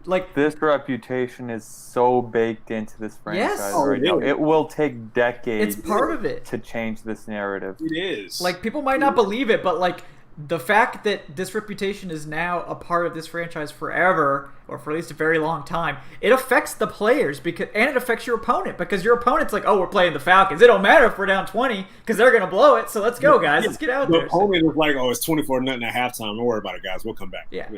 like this reputation is so baked into this franchise right now. It will take decades. It's part of it to change this narrative. It is. Like people might not believe it, but like the fact that this reputation is now a part of this franchise forever, or for at least a very long time, it affects the players and it affects your opponent because your opponent's like, oh, we're playing the Falcons. It don't matter if we're down 20 because they're gonna blow it. So let's go, guys. Let's get out there. The opponent is like, oh, it's 24-0 at halftime. Don't worry about it, guys. We'll come back. Yeah.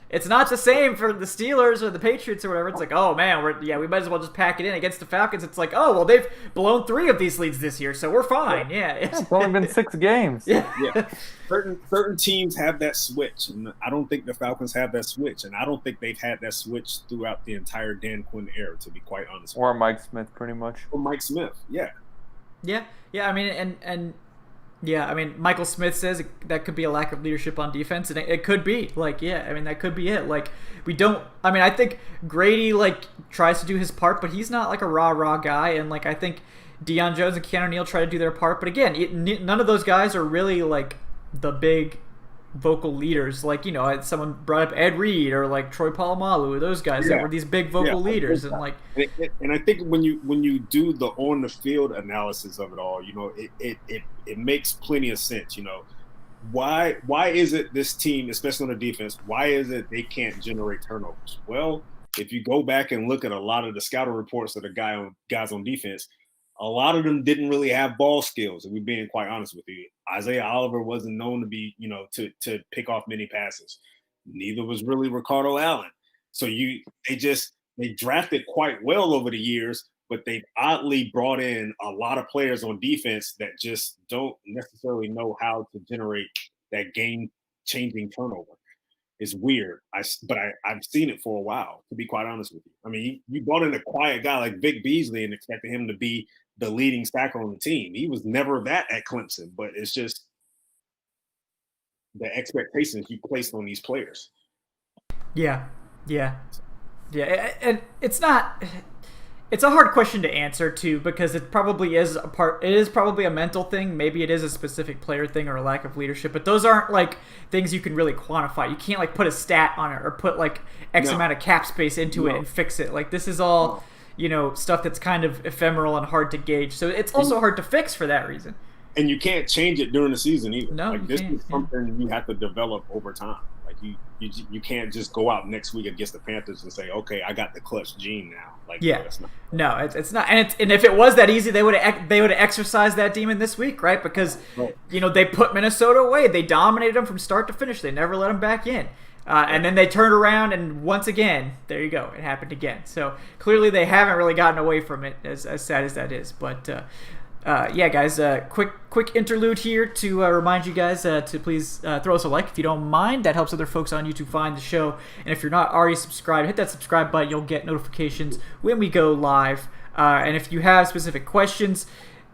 It's not the same for the Steelers or the Patriots or whatever. It's like, oh man, we might as well just pack it in. Against the Falcons, it's like, oh well, they've blown 3 of these leads this year, so we're fine. Yeah. It's only been 6 games. Yeah. Certain teams have that switch, and I don't think the Falcons have that switch, and I don't think they've had that switch throughout the entire Dan Quinn era, to be quite honest. Or Mike Smith, pretty much. Or Mike Smith, yeah. I mean, and I mean, Michael Smith says that could be a lack of leadership on defense, and it could be. Like, I mean, that could be it. Like, I think Grady, like, tries to do his part, but he's not, like, a rah-rah guy, and, like, I think Deion Jones and Keanu Neal try to do their part, but again, none of those guys are really, like, the big vocal leaders. Like, someone brought up Ed Reed or, like, Troy Polamalu, those guys that were these big vocal leaders, and, like... And I think when you do the on-the-field analysis of it all, it makes plenty of sense, Why is it this team, especially on the defense, why is it they can't generate turnovers? Well, if you go back and look at a lot of the scouting reports of the guys on defense, a lot of them didn't really have ball skills, and we're being quite honest with you. Isaiah Oliver wasn't known to be, to pick off many passes. Neither was really Ricardo Allen. So they drafted quite well over the years, but they've oddly brought in a lot of players on defense that just don't necessarily know how to generate that game-changing turnover. It's weird, but I've seen it for a while, to be quite honest with you. I mean, you brought in a quiet guy like Vic Beasley and expected him to be the leading sacker on the team. He was never that at Clemson, but it's just the expectations you placed on these players. Yeah. And it's not... It's a hard question to answer too, because it probably is it is probably a mental thing. Maybe it is a specific player thing or a lack of leadership, but those aren't like things you can really quantify. You can't like put a stat on it or put like X amount of cap space into it and fix it. Like this is all, stuff that's kind of ephemeral and hard to gauge. So it's also hard to fix for that reason. And you can't change it during the season either. No, like this is something you have to develop over time. Like you can't just go out next week against the Panthers and say, okay, I got the clutch gene now. Like, it's not, and if it was that easy, they would have exercised that demon this week, right? Because they put Minnesota away, they dominated them from start to finish, they never let them back in, and then they turned around and once again, there you go, it happened again. So clearly they haven't really gotten away from it, as sad as that is, but. Guys, quick interlude here to remind you guys to please throw us a like if you don't mind. That helps other folks on YouTube find the show. And if you're not already subscribed, hit that subscribe button. You'll get notifications when we go live. And if you have specific questions,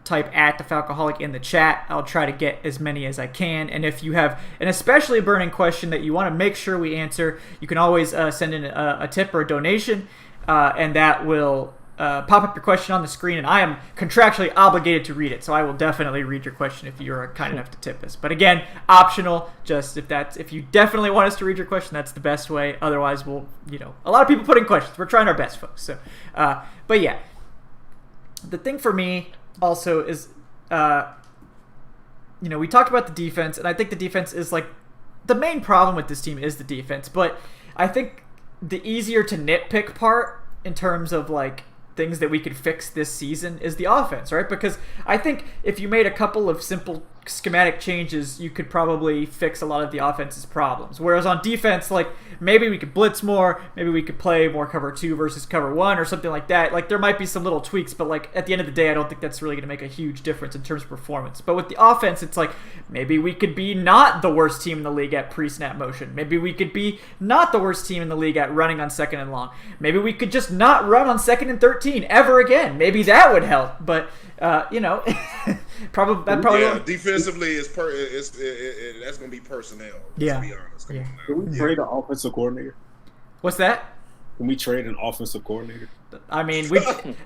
type @ the Falcoholic in the chat. I'll try to get as many as I can. And if you have an especially burning question that you want to make sure we answer, you can always send in a tip or a donation, and that will... pop up your question on the screen, and I am contractually obligated to read it, so I will definitely read your question if you're kind enough to tip us. But again, optional. Just if you definitely want us to read your question, that's the best way. Otherwise, we'll, a lot of people put in questions. We're trying our best, folks. So, but yeah, the thing for me also is, we talked about the defense, and I think the defense is like the main problem with this team is the defense. But I think the easier to nitpick part in terms of like things that we could fix this season is the offense, right? Because I think if you made a couple of simple schematic changes, you could probably fix a lot of the offense's problems. Whereas on defense, like, maybe we could blitz more, maybe we could play more cover 2 versus cover 1 or something like that. Like, there might be some little tweaks, but like at the end of the day, I don't think that's really going to make a huge difference in terms of performance. But with the offense, it's like, maybe we could be not the worst team in the league at pre-snap motion. Maybe we could be not the worst team in the league at running on 2nd and long. Maybe we could just not run on 2nd and 13 ever again. Maybe that would help. But probably defensively that's going to be personnel. Let's be honest. Come on now. Can we trade an offensive coordinator? What's that? Can we trade an offensive coordinator? I mean,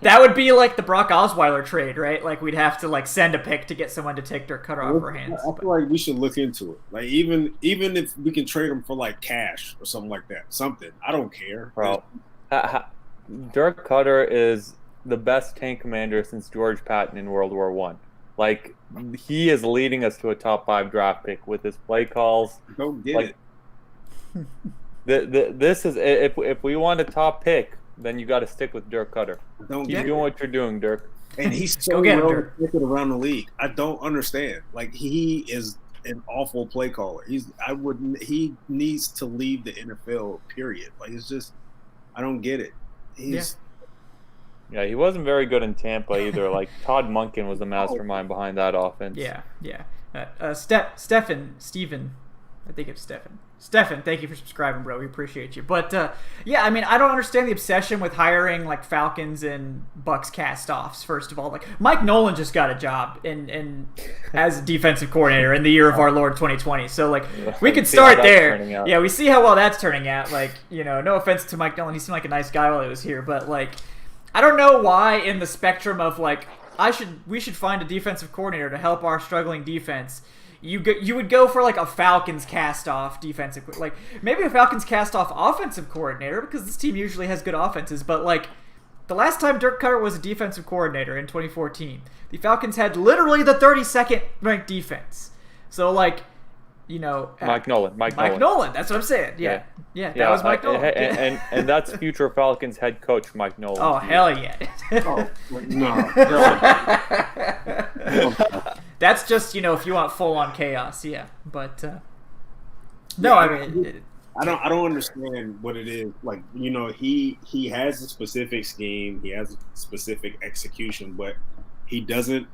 that would be like the Brock Osweiler trade, right? Like, we'd have to like send a pick to get someone to take Dirk Cutter off our hands. I feel like we should look into it. Like, even if we can trade him for like cash or something like that, something. I don't care. Bro, Dirk Cutter is the best tank commander since George Patton in World War I. Like, he is leading us to a top 5 draft pick with his play calls. Don't get it. This is, if we want a top pick, then you got to stick with Dirk Cutter. Keep doing what you're doing, Dirk. And he's so well respected around the league. I don't understand. Like, he is an awful play caller. He needs to leave the NFL, period. Like, it's just, I don't get it. Yeah, he wasn't very good in Tampa either. Like, Todd Monken was the mastermind behind that offense. Yeah. Steven, I think it's Stefan, thank you for subscribing, bro. We appreciate you. But, I mean, I don't understand the obsession with hiring, like, Falcons and Bucks cast-offs, first of all. Like, Mike Nolan just got a job as defensive coordinator in the year of our Lord 2020. So, like, we could start there. Yeah, we see how well that's turning out. Like, no offense to Mike Nolan. He seemed like a nice guy while he was here. But, like, I don't know why in the spectrum of, like, we should find a defensive coordinator to help our struggling defense. You would go for like a Falcons cast-off defensive, like maybe a Falcons cast-off offensive coordinator, because this team usually has good offenses. But like the last time Dirk Cutter was a defensive coordinator in 2014, the Falcons had literally the 32nd ranked defense. So like, Mike Nolan. That's what I'm saying. Yeah, that was Mike Nolan. And that's future Falcons head coach Mike Nolan. Oh, hell yeah. No. That's just, if you want full-on chaos, yeah. But, no, I mean... I don't understand what it is. Like, he has a specific scheme. He has a specific execution, but he doesn't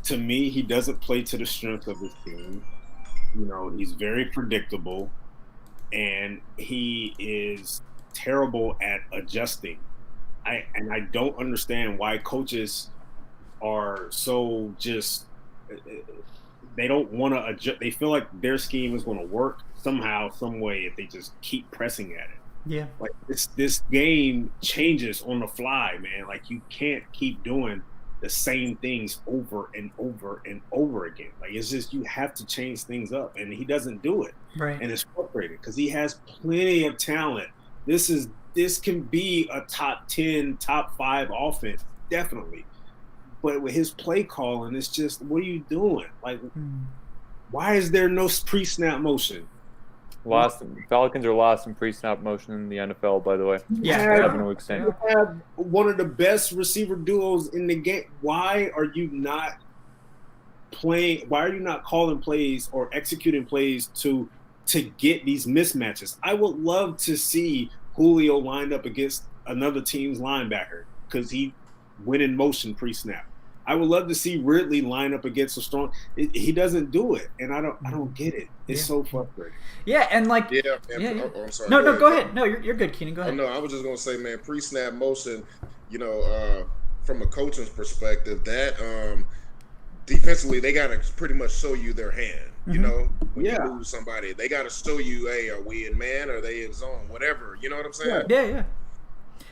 play to the strength of his team. He's very predictable, and he is terrible at adjusting. I don't understand why coaches are so just... They don't want to adjust. They feel like their scheme is going to work somehow, some way, if they just keep pressing at it. Yeah. Like, this game changes on the fly, man. Like, you can't keep doing the same things over and over and over again. Like, it's just, you have to change things up, and he doesn't do it. Right. And it's frustrating because he has plenty of talent. This can be a top 10, top 5 offense, definitely. But with his play calling, it's just, what are you doing? Like, why is there no pre-snap motion? Falcons are last in pre-snap motion in the NFL, by the way. Yeah. You have one of the best receiver duos in the game. Why are you not playing? Why are you not calling plays or executing plays to get these mismatches? I would love to see Julio lined up against another team's linebacker because he went in motion pre-snap. I would love to see Ridley line up against a strong. He doesn't do it, and I don't get it. It's so frustrating. Yeah, and like Oh, I'm sorry. No, go ahead. No, you're good, Keenan. Go ahead. No, I was just gonna say, man, pre-snap motion. From a coaching's perspective, that defensively they gotta pretty much show you their hand. When you lose somebody, they gotta show you, hey, are we in man? Or are they in zone? Whatever. You know what I'm saying? Yeah.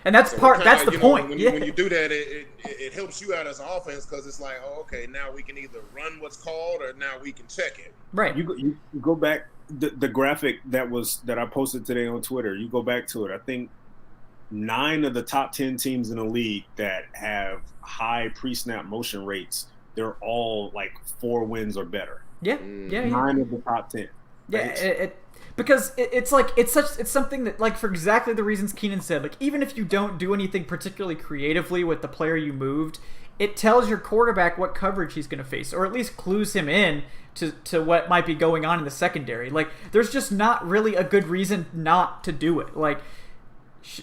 And that's that's the point. When you do that, it helps you out as an offense because it's like, oh, okay, now we can either run what's called or now we can check it. Right. You go back the graphic that I posted today on Twitter. You go back to it. I think 9 of the top 10 teams in the league that have high pre-snap motion rates, they're all like 4 wins or better. Yeah. 9 of the top 10. Yeah. because it's something that, like, for exactly the reasons Keenan said, like, even if you don't do anything particularly creatively with the player you moved, it tells your quarterback what coverage he's going to face, or at least clues him in to what might be going on in the secondary. Like, there's just not really a good reason not to do it. Like,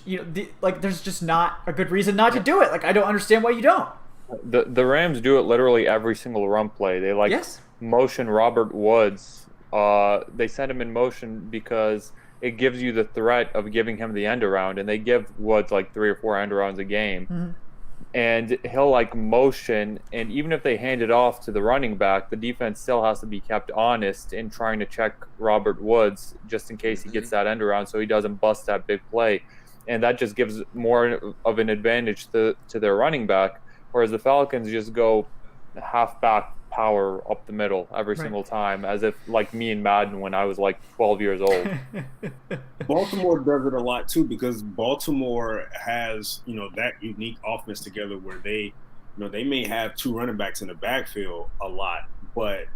there's just not a good reason not to do it. Like, I don't understand why you don't. The Rams do it literally every single run play. They motion Robert Woods. They send him in motion because it gives you the threat of giving him the end around, and they give Woods like 3 or 4 end arounds a game. Mm-hmm. And he'll like motion, and even if they hand it off to the running back, the defense still has to be kept honest in trying to check Robert Woods just in case he gets that end around so he doesn't bust that big play. And that just gives more of an advantage to their running back. Whereas the Falcons just go halfback power up the middle every single time, as if like me and Madden when I was like 12 years old. Baltimore does it a lot too, because Baltimore has, that unique offense together where they may have 2 running backs in the backfield a lot, but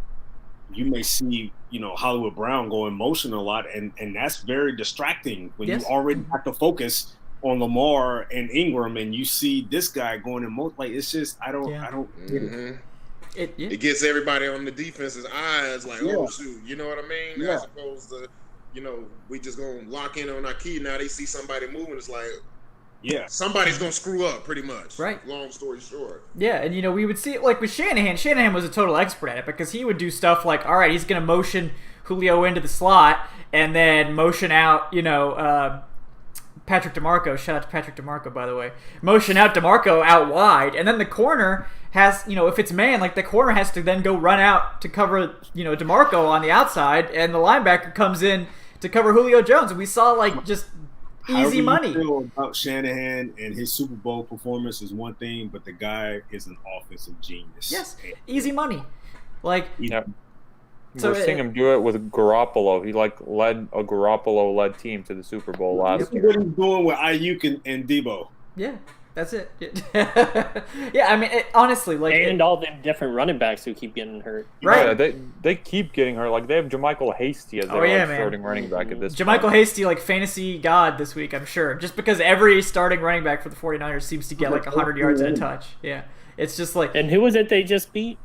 you may see, Hollywood Brown go in motion a lot, and that's very distracting when you already have to focus on Lamar and Ingram, and you see this guy going in motion. Like, it's just I don't get it. It gets everybody on the defense's eyes, like, oh shoot, you know what I mean? Yeah. As opposed to, we just gonna lock in on our key. Now they see somebody moving, it's like, somebody's gonna screw up, pretty much. Right. Long story short. Yeah, and we would see it like with Shanahan. Shanahan was a total expert at it because he would do stuff like, all right, he's gonna motion Julio into the slot and then motion out, Patrick DeMarco, shout out to Patrick DeMarco, by the way, motion out DeMarco out wide, and then the corner has, if it's man, like the corner has to then go run out to cover, DeMarco on the outside, and the linebacker comes in to cover Julio Jones. And we saw like just easy money. How you feel about Shanahan and his Super Bowl performance is one thing, but the guy is an offensive genius. Yes, easy money. Like, So we're seeing him do it with Garoppolo. He led a Garoppolo-led team to the Super Bowl last year. What he's doing with Ayuk and Debo. Yeah, that's it. Yeah, I mean, honestly, and all them different running backs who keep getting hurt. Right. Yeah, they keep getting hurt. Like, they have JaMychal Hasty as their starting running back at this point. JaMychal Hasty, like fantasy god this week, I'm sure. Just because every starting running back for the 49ers seems to get like 100 yards and a touch. Yeah, it's just like. And who was it they just beat?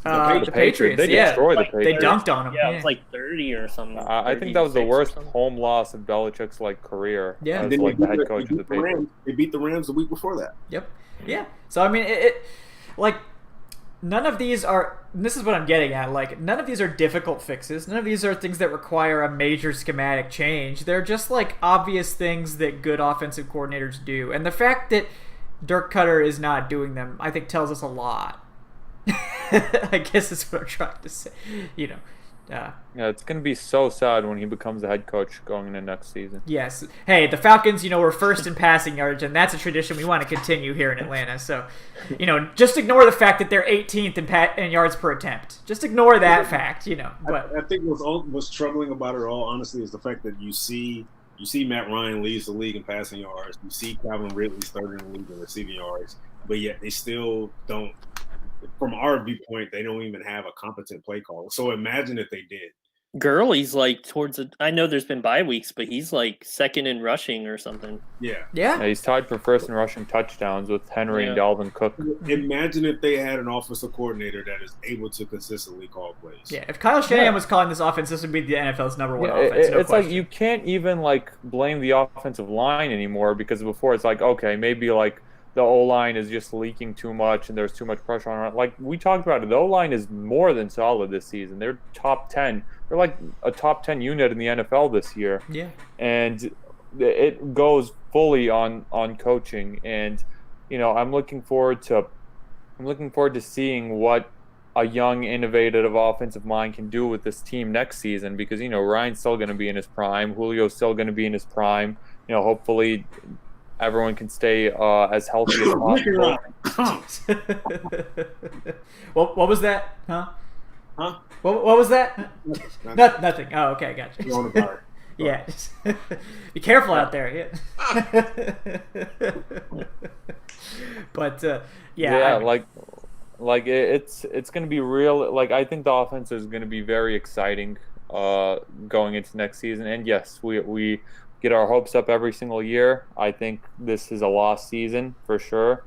The Patriots. They destroyed the Patriots. They dunked on them. Yeah, it was like 30 or something. I think that was the worst home loss of Belichick's career. Yeah, as the head coach of the Patriots. They beat the Rams the week before that. Yep. Yeah. So I mean, none of these are. And this is what I'm getting at. Like, none of these are difficult fixes. None of these are things that require a major schematic change. They're just like obvious things that good offensive coordinators do. And the fact that Dirk Cutter is not doing them, I think, tells us a lot. I guess that's what I'm trying to say. Yeah, it's going to be so sad when he becomes the head coach going into next season. Yes. Hey, the Falcons, were first in passing yards, and that's a tradition we want to continue here in Atlanta. So, just ignore the fact that they're 18th in yards per attempt. Just ignore that fact, But I think what's troubling about it all, honestly, is the fact that you see Matt Ryan leads the league in passing yards. You see Calvin Ridley's third in the league in receiving yards, but yet they still don't. From our viewpoint, they don't even have a competent play call. So imagine if they did. Gurley's like I know there's been bye weeks, but he's like second in rushing or something. Yeah. He's tied for first in rushing touchdowns with Henry and Dalvin Cook. Imagine if they had an offensive coordinator that is able to consistently call plays. Yeah, if Kyle Shanahan was calling this offense, this would be the NFL's number one offense. It's like you can't even blame the offensive line anymore, because before it's like, okay, maybe the O-line is just leaking too much and there's too much pressure on it. Like we talked about it, the O-line is more than solid this season. They're top 10. They're like a top 10 unit in the NFL this year. Yeah. And it goes fully on coaching. And, I'm looking forward to seeing what a young, innovative offensive mind can do with this team next season, because, Ryan's still going to be in his prime. Julio's still going to be in his prime. Hopefully everyone can stay as healthy as possible. What was that? Huh? What was that? Nothing. Oh, okay, gotcha. Yeah. Be careful out there. Yeah. But it's going to be real. I think the offense is going to be very exciting going into next season. And yes, we get our hopes up every single year. I think this is a lost season for sure.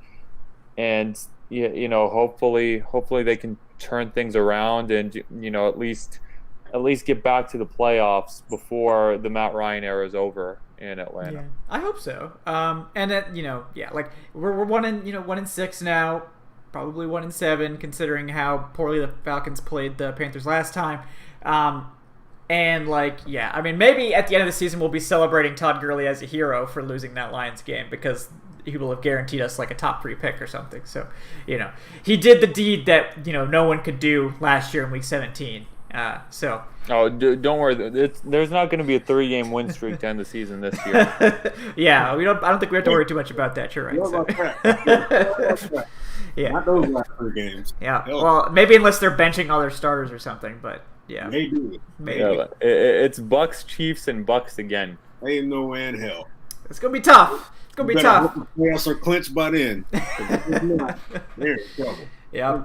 And hopefully they can turn things around and at least get back to the playoffs before the Matt Ryan era is over in Atlanta. Yeah, I hope so. And that like we're 1-6 now, probably 1-7 considering how poorly the Falcons played the Panthers last time. And I mean, maybe at the end of the season we'll be celebrating Todd Gurley as a hero for losing that Lions game because he will have guaranteed us like a top 3 pick or something. So, he did the deed that, no one could do last year in week 17. Don't worry. There's not going to be a 3-game win streak to end the season this year. Yeah, I don't think we have to worry too much about that. You're right. So. Yeah. Not those last 3 games. Yeah. Well, maybe unless they're benching all their starters or something, but yeah. Maybe. Yeah, it's Bucks, Chiefs, and Bucks again. Ain't no way in hell. It's gonna be tough. It's gonna be tough. Playoffs are clinched by then. They're in trouble. Yeah.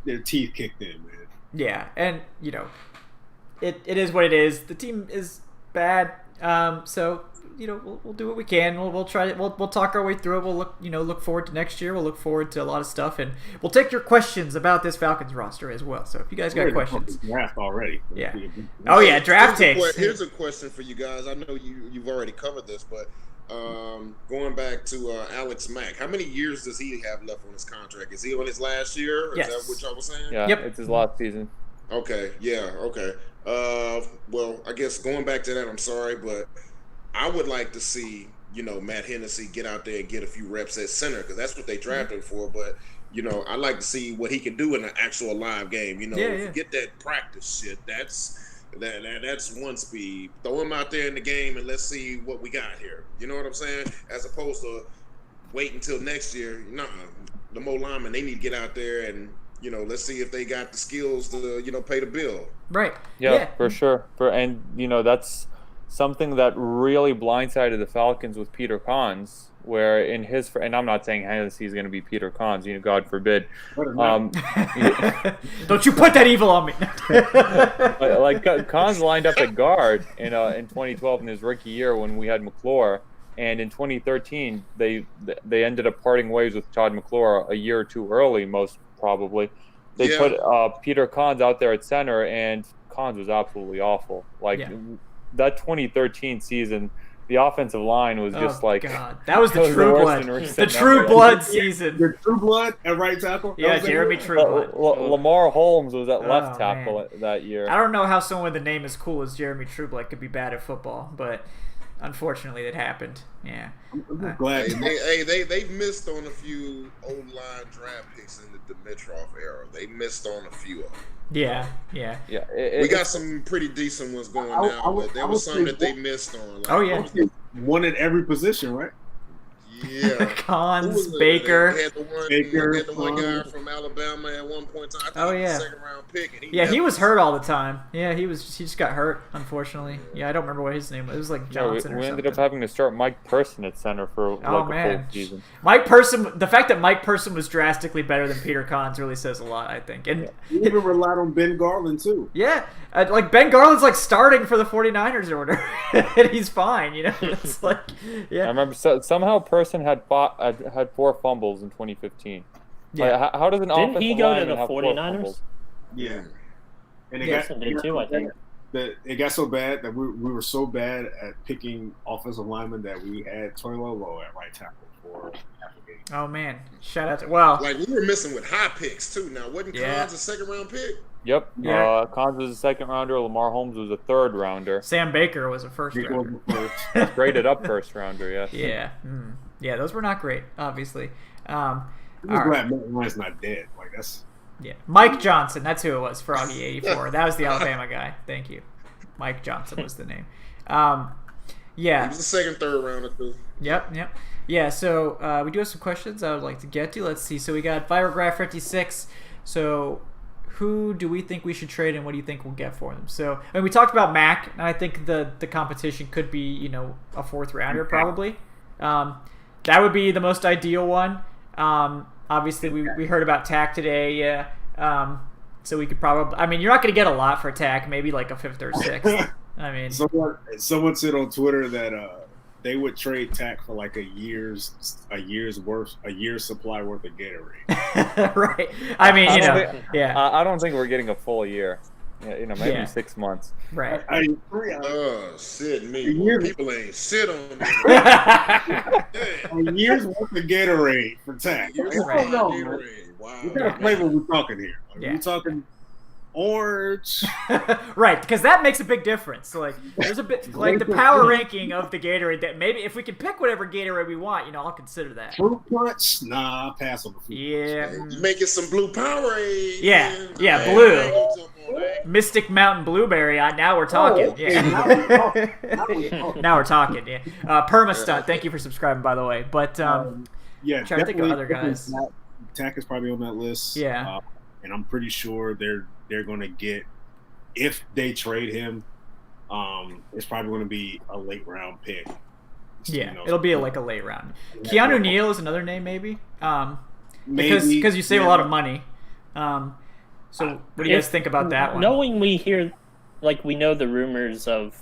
Their teeth kicked in, man. Yeah, and it is what it is. The team is bad. So we'll do what we can. We'll try it. We'll talk our way through it. We'll look forward to next year. We'll look forward to a lot of stuff, and we'll take your questions about this Falcons roster as well. So if you guys got questions, draft already. Yeah. Oh yeah, draft takes. Here's a question for you guys. I know you've already covered this, but going back to Alex Mack, how many years does he have left on his contract? Is he on his last year? Yes. Is that what y'all was saying? Yeah. Yep. It's his last season. Okay. Yeah. Okay. Well, I guess going back to that, I'm sorry, but I would like to see, Matt Hennessy get out there and get a few reps at center because that's what they drafted him for. But, I'd like to see what he can do in an actual live game. If you get that practice shit, that's one speed. Throw him out there in the game and let's see what we got here. You know what I'm saying? As opposed to wait until next year. The Mo linemen, they need to get out there and, let's see if they got the skills to, pay the bill. Right. Yeah, for sure. That's something that really blindsided the Falcons with Peter Cons, where in his and I'm not saying Hennessy is going to be Peter Cons, God forbid. Don't you put that evil on me. Cons lined up at guard in 2012 in his rookie year when we had McClure, and in 2013 they ended up parting ways with Todd McClure a year or two early, most probably. They put Peter Cons out there at center, and Cons was absolutely awful. That 2013 season, the offensive line was just God. That was the True Blood. The True Blood season. The True Blood at right tackle? Yeah, Jeremy True Blood. Lamar Holmes was at left tackle that year. I don't know how someone with a name as cool as Jeremy True Blood could be bad at football, but unfortunately it happened. Yeah. I'm glad. They've missed on a few O-line draft picks in the Dimitrov era. They missed on a few of them. Yeah. We got some pretty decent ones going now, but there was some that they missed on. One at every position, right? Yeah. Cons, Baker. They had the one guy from Alabama at one point in time. I think he was a second-round pick. And he was hurt all the time. Yeah, he just got hurt, unfortunately. Yeah, I don't remember what his name was. It was like Johnson or something. We ended up having to start Mike Person at center for a full season. Mike Person, the fact that Mike Person was drastically better than Peter Cons really says a lot, I think. And he even relied on Ben Garland, too. Yeah, Ben Garland's starting for the 49ers order, and he's fine, It's I remember somehow Person had 4 fumbles in 2015. Yeah. How does an offensive Didn't he go to the have 49ers? Yeah. And did too, I think. It got so bad that we were so bad at picking offensive linemen that we had Troy Lolo at right tackle for half a game. Oh man, shout out to we were missing with high picks too. Now wasn't Cons a second-round pick? Yep. Yeah. Cons was a second rounder. Lamar Holmes was a third rounder. Sam Baker was a first rounder. Graded up first rounder. Yes. Yeah. Yeah. Those were not great, obviously. I'm glad Matt Ryan's not dead. That's. Yeah. Mike Johnson. That's who it was. Froggy 84. That was the Alabama guy. Thank you. Mike Johnson was the name. Yeah. He was the second, third rounder too. Yep. Yeah. So we do have some questions I would like to get to. Let's see. So we got Virograph 56. So. Who do we think we should trade, and what do you think we'll get for them? So, we talked about Mac, and I think the competition could be, a fourth rounder probably. That would be the most ideal one. Obviously, we heard about Tack today. Yeah. So we could probably. I mean, you're not going to get a lot for Tack. Maybe like a 5th or 6th. I mean, someone said on Twitter that they would trade Tack for like a year's supply worth of Gatorade. Right. I mean, I don't think we're getting a full year. Yeah, maybe 6 months. Right. Sit me. People ain't sit on that. A year's worth of Gatorade for Tack. Gatorade. Wow. What kind of flavor we talking here? Yeah. We talking orange? Right, because that makes a big difference. So, like, there's a bit like the power ranking of the Gatorade. That maybe if we can pick whatever Gatorade we want, I'll consider that. Fruit punch? Nah, I'll pass on the fruit punch. You making some blue Powerade? Yeah, blue. Mystic Mountain Blueberry. Now we're talking. Okay. Yeah. Now we're talking. Yeah. Permastunt. Thank you for subscribing, by the way. But trying to think of other guys. Tack is probably on that list. Yeah. And I'm pretty sure they're going to get, if they trade him, it's probably going to be a late round pick. Yeah, it'll be like a late round. Keanu Neal is another name, maybe. Because you save a lot of money. So what do you guys think about that one? Knowing we hear, like we know the rumors of,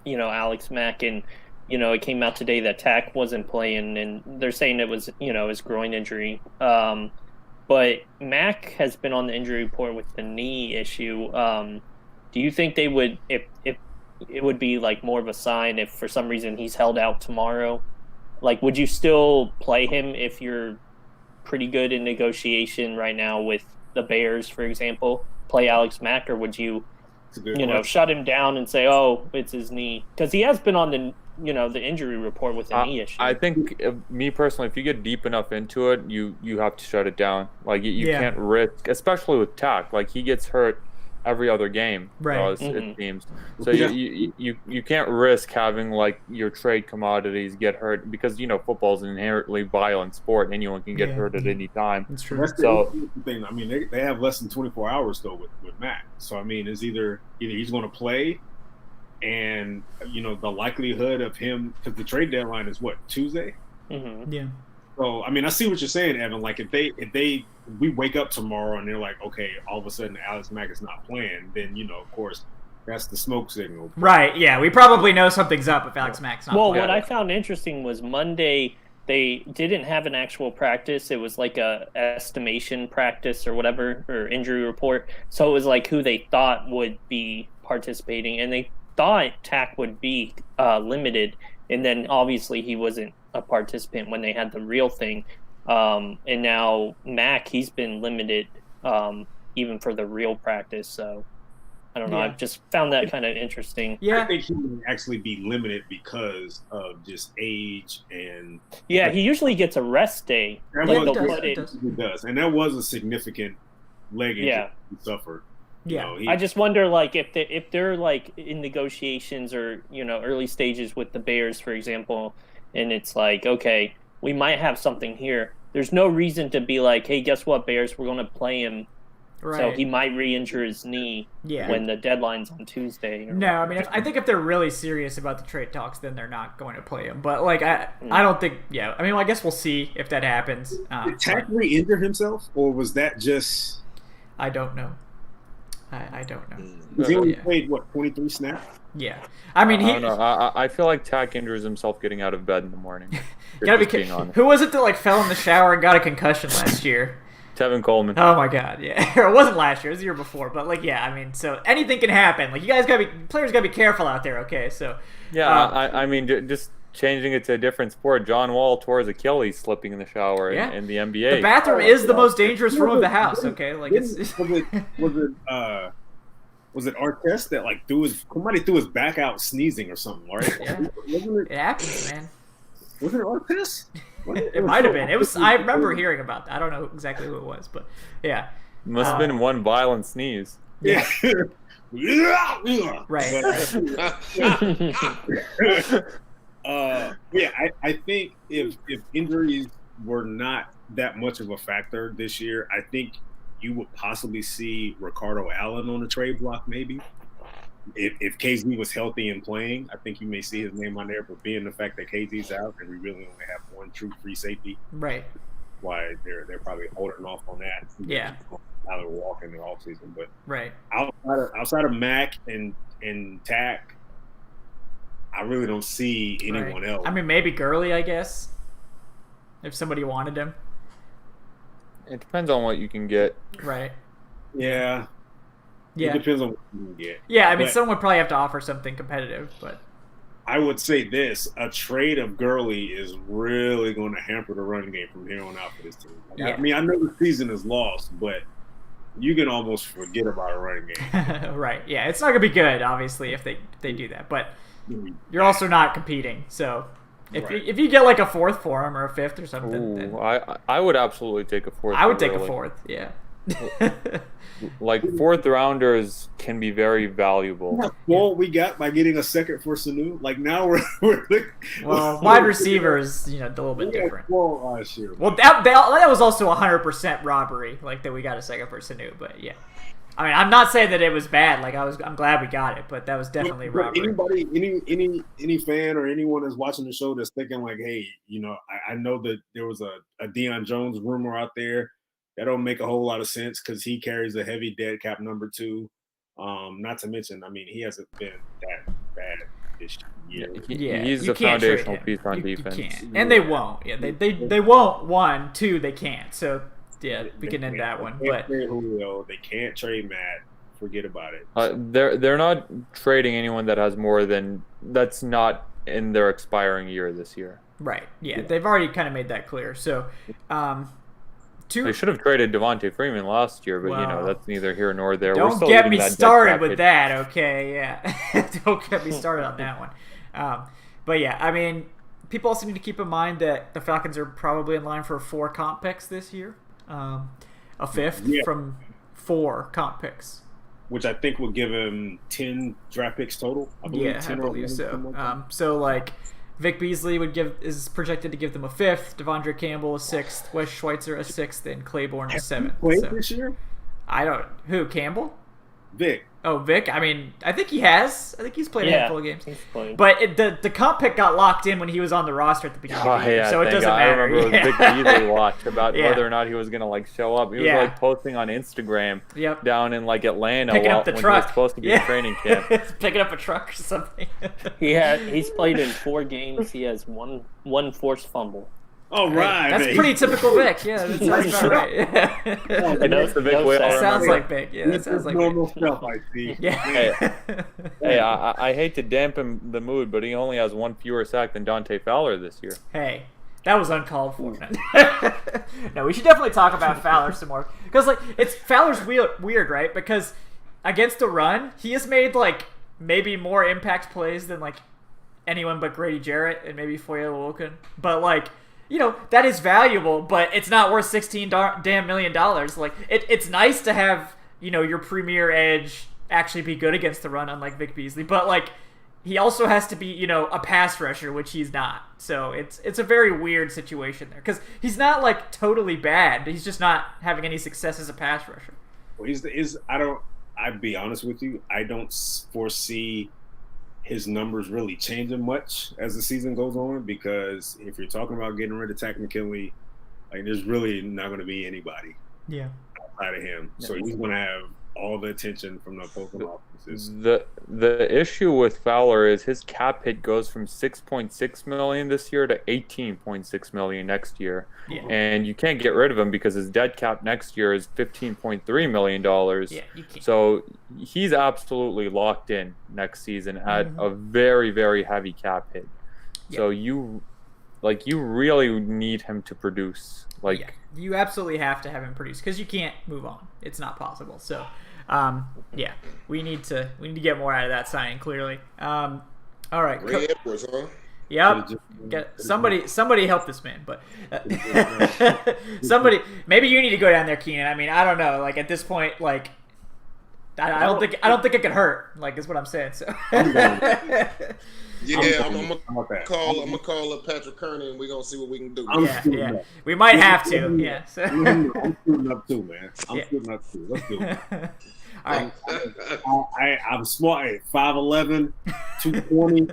Alex Mack, and it came out today that Tack wasn't playing, and they're saying it was his groin injury. But Mack has been on the injury report with the knee issue. Do you think they would, if it would be like more of a sign if for some reason he's held out tomorrow? Like, would you still play him if you're pretty good in negotiation right now with the Bears, for example? Play Alex Mack, or would you, shut him down and say, "Oh, it's his knee"? Because he has been on the the injury report with a knee issue. I think, me personally, if you get deep enough into it, you have to shut it down. Like, you can't risk, especially with Tack. Like, he gets hurt every other game, right? It seems. So you can't risk having like your trade commodities get hurt, because football is an inherently violent sport. Anyone can get hurt at any time. That's true. That's the thing. I mean, they have less than 24 hours though with Matt. So I mean, it's either he's going to play. And the likelihood of him, because the trade deadline is what, Tuesday? Mm-hmm. Yeah. So I mean, I see what you're saying, Evan. Like if we wake up tomorrow and they're like, okay, all of a sudden Alex Mack is not playing, then of course that's the smoke signal. Right. Yeah. We probably know something's up if Alex Mack's not playing. Well, what I found interesting was Monday they didn't have an actual practice. It was like a estimation practice or whatever, or injury report. So it was like who they thought would be participating, and they thought Tack would be limited, and then obviously he wasn't a participant when they had the real thing, and now Mack, he's been limited even for the real practice. So I don't know. I've just found that kind of interesting. I think he would actually be limited because of just age and. Yeah, he usually gets a rest day. He does, and that was a significant leg injury he suffered. Yeah, I just wonder, like, if they're like in negotiations or early stages with the Bears, for example, and it's like, okay, we might have something here. There's no reason to be like, hey, guess what, Bears, we're going to play him, so he might re-injure his knee when the deadline's on Tuesday. No, I mean, I think if they're really serious about the trade talks, then they're not going to play him. But like, I don't think. Yeah, I mean, I guess we'll see if that happens. Did Tack re-injure himself, or was that just? I don't know. I don't know. Because he only played, 23 snaps? Yeah. I mean, I don't know. I feel like Tack injures himself getting out of bed in the morning. Gotta be Who was it that like fell in the shower and got a concussion last year? Tevin Coleman. Oh my God, yeah. It wasn't last year, it was the year before. But like, yeah, I mean, so anything can happen. Like, players gotta be careful out there, okay? So I mean, just changing it to a different sport. John Wall tore his Achilles slipping in the shower in the NBA. The bathroom is the most dangerous room of the house, okay? Like, was it Artest that like somebody threw his back out sneezing or something, right? Yeah. It happens, man. Was it Artest? It might have been. It was. I remember hearing about that. I don't know exactly who it was, but yeah. Must have been one violent sneeze. Yeah. Right. I think if injuries were not that much of a factor this year, I think you would possibly see Ricardo Allen on the trade block maybe. If KZ was healthy and playing, I think you may see his name on there. But being the fact that KZ's out and we really only have one true free safety, right? Why they're probably holding off on that. Yeah. Tyler Walker in the offseason. But Right. outside of Mac and Tack, I really don't see anyone else. I mean, maybe Gurley, I guess, if somebody wanted him. It depends on what you can get. Right. Yeah. Yeah. It depends on what you can get. Yeah, I mean, But someone would probably have to offer something competitive, but I would say this: a trade of Gurley is really going to hamper the running game from here on out for this team. Like, Yeah. I mean, I know the season is lost, but you can almost forget about a running game. right. Yeah, it's not gonna be good, obviously, if they do that. But you're also not competing, so if you get like a fourth for him or a fifth or something, then I would absolutely take a fourth. I would take a really. fourth. Yeah. Like fourth rounders can be very valuable. Well, we got by getting a second for Sanu. Like now we're Well, wide receivers, a little bit different. Well, sure. Well, that was also 100% robbery, like that we got a second for Sanu. But yeah, I mean, I'm not saying that it was bad. Like I'm glad we got it, but that was definitely robbery. Anybody, any fan or anyone that's watching the show that's thinking like, hey, I know that there was a Deion Jones rumor out there. That don't make a whole lot of sense because he carries a heavy dead cap number 2. Not to mention, I mean, he hasn't been that bad this year. He's a foundational piece on defense. You can't. And they won't. Yeah, they won't. 1, 2, they can't. So yeah, we can end that one. They can't But trade Julio, they can't trade Matt. Forget about it. They're not trading anyone that's not in their expiring year this year. right. Yeah, they've already kind of made that clear. So. They should have traded Devontae Freeman last year, but that's neither here nor there. Don't get me started with that, okay? Yeah, don't get me started on that one. But yeah, I mean, people also need to keep in mind that the Falcons are probably in line for 4 comp picks this year, a 5th from 4 comp picks, which I think will give him 10 draft picks total. I believe so. So like. Vic Beasley is projected to give them a 5th, Devondre Campbell a 6th, Wes Schweitzer a 6th, and Claiborne a 7th. Played this year? Who, Campbell? Vic. Oh, Vic. I mean, I think he has. I think he's played a handful of games. He's played. But the comp pick got locked in when he was on the roster at the beginning of the year, so it doesn't matter. I remember it was Vic Beasley watch about whether or not he was going to show up. He was posting on Instagram down in Atlanta picking up the truck. He was supposed to be in training camp. Picking up a truck or something. He's played in 4 games. He has one forced fumble. Oh, right. That's pretty typical Vic. Yeah, that sounds about right. That sounds like Vic. Yeah, that sounds like normal stuff I see. Yeah. Hey, I hate to dampen the mood, but he only has 1 fewer sack than Dante Fowler this year. Hey, that was uncalled for. No, we should definitely talk about Fowler some more because Fowler's weird, right? Because against the run, he has made maybe more impact plays than anyone but Grady Jarrett and maybe Foye Wilkin, but that is valuable, but it's not worth $16 million. It's nice to have, your premier edge actually be good against the run, unlike Vic Beasley. But he also has to be, a pass rusher, which he's not. So it's a very weird situation there because he's not totally bad. He's just not having any success as a pass rusher. Well, I'd be honest with you. I don't foresee his numbers really changing much as the season goes on because if you're talking about getting rid of Takk McKinley, there's really not going to be anybody outside of him. So he's going to have all the attention from the opposing offenses. The issue with Fowler is his cap hit goes from $6.6 million this year to $18.6 million next year, and you can't get rid of him because his dead cap next year is $15.3 million. Yeah, you can't. So he's absolutely locked in next season at a very, very heavy cap hit. Yeah. So you really need him to produce. You absolutely have to have him produce because you can't move on. It's not possible. So, we need to get more out of that signing. Clearly. All right. Ray Edwards, huh? Yep. Somebody help this man, but somebody. Maybe you need to go down there, Keenan. I mean, I don't know. At this point, I don't think it could hurt. Is what I'm saying. So. Yeah, I'm gonna call up Patrick Kearney and we're gonna see what we can do. Yeah. We might have to. Yeah. So. I'm shooting up too, man. Shooting up too. Let's do it. All right. I'm smart. 5'11", 220.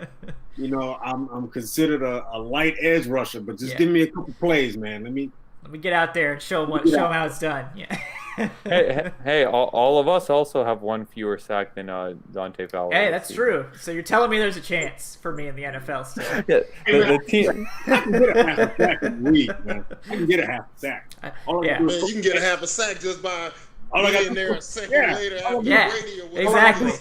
I'm considered a light edge rusher, but just give me a couple plays, man. Let me get out there and show him how it's done. Yeah. Hey, all of us also have one fewer sack than Dante Fowler. Hey, that's true. So you're telling me there's a chance for me in the NFL still? Yeah, the team. I can get a half a sack in the league, man. I can get a half a sack. Yeah. Man, you can get a half a sack just by being there a second later after Yeah, the radio. exactly.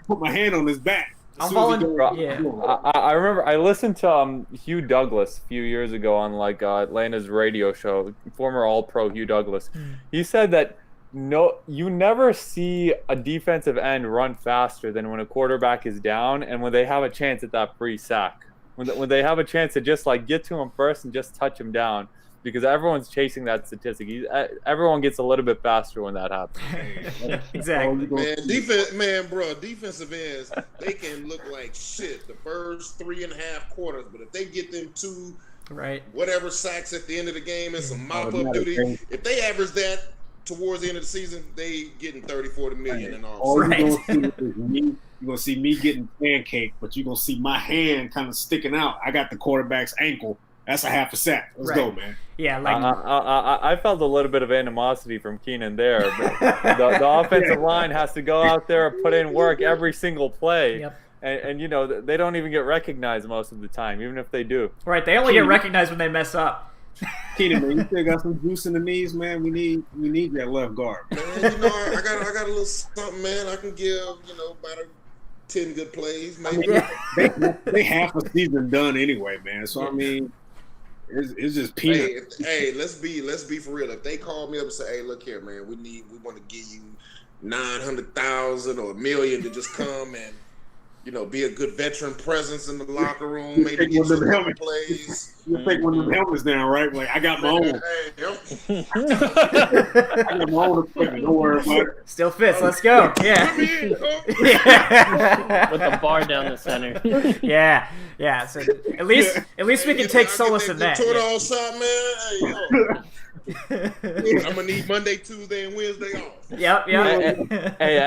Put my hand on his back. I'm falling. Yeah. I remember I listened to Hugh Douglas a few years ago on like Atlanta's radio show. Former All-Pro Hugh Douglas. He said that you never see a defensive end run faster than when a quarterback is down and when they have a chance at that free sack. When they have a chance to just like get to him first and just touch him down. Because everyone's chasing that statistic. Everyone gets a little bit faster when that happens. Exactly. Man, defensive ends, they can look like shit the first 3.5 quarters, but if they get them 2 whatever sacks at the end of the game and some mop-up duty, if they average that towards the end of the season, they getting 30-40 million and all. All you're going to see me getting pancaked, but you're going to see my hand kind of sticking out. I got the quarterback's ankle. That's a half a sack. Let's go, man. Yeah, like I felt a little bit of animosity from Keenan there. But the offensive line has to go out there and put in work every single play. Yep. And they don't even get recognized most of the time, even if they do. Right, they only get recognized when they mess up. Keenan, man, you still got some juice in the knees, man. We need that left guard. Man, I got a little something, man. I can give, about 10 good plays, maybe. They half a season done anyway, man. So I mean, it's just peanuts. Hey, let's be for real. If they call me up and say, "Hey, look here, man, we want to give you 900,000 or $1 million to just come and be a good veteran presence in the locker room, maybe get some plays." You take one of them helmets down, right? Like I got my own. I got my own equipment. Don't worry about it. Still fits. Let's go. Yeah. With the bar down the center. Yeah. So at least we can take solace in that. I'm gonna need Monday, Tuesday, and Wednesday off. Yep. Hey,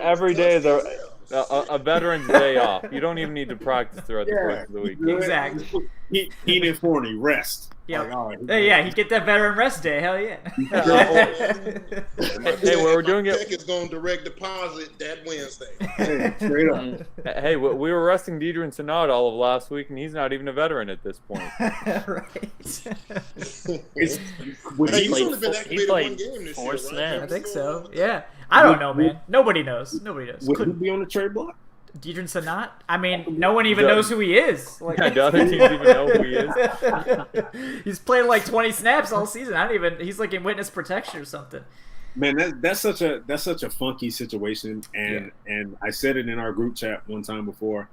every day is a veteran's day off. You don't even need to practice throughout the course of the week. Exactly. Eat in 40, rest. Yep. Like, all right, Yeah, he get that veteran rest day. Hell yeah. Hey, we're doing it. Check is going direct deposit that Wednesday. Hey, straight up. Hey, we were resting Deidre and Sanad all of last week, and he's not even a veteran at this point. Right. He's only been activated one game this 4 year, snaps. right? I think so. Yeah. I don't know, man. Nobody knows. Would he be on the trade block? Deidre Sanat? I mean, no one even knows who he is. Like, The other teams even know who he is. He's played like 20 snaps all season. He's like in witness protection or something. Man, that's such a funky situation, and I said it in our group chat one time before.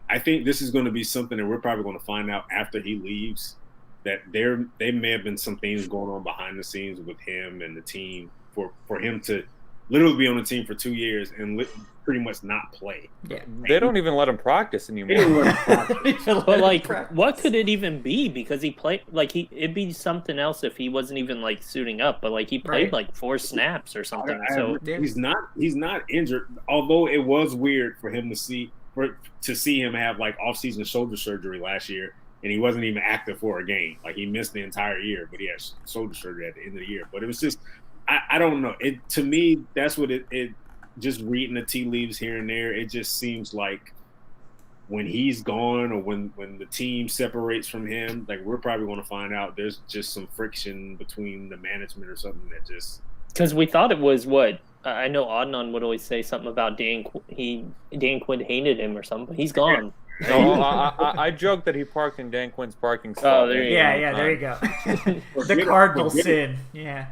I think this is going to be something that we're probably going to find out after he leaves, that there may have been some things going on behind the scenes with him and the team for him to literally be on the team for 2 years and pretty much not play. Yeah, they don't even let him practice anymore. But like, what could it even be? Because he played it'd be something else if he wasn't even like suiting up. But like he played like 4 snaps or something. So he's not injured. Although it was weird for him to see him have like off-season shoulder surgery last year, and he wasn't even active for a game. Like he missed the entire year, but he had shoulder surgery at the end of the year. But it was just, I don't know. To me, that's what it just reading the tea leaves here and there, it just seems like when he's gone or when the team separates from him, like we're probably going to find out there's just some friction between the management or something that just. Because we thought it was what I know. Adnan would always say something about Dan Quinn hated him or something. But he's gone. No, I joked that he parked in Dan Quinn's parking spot. Oh, there you go. There you go. The Cardinal sin. Yeah.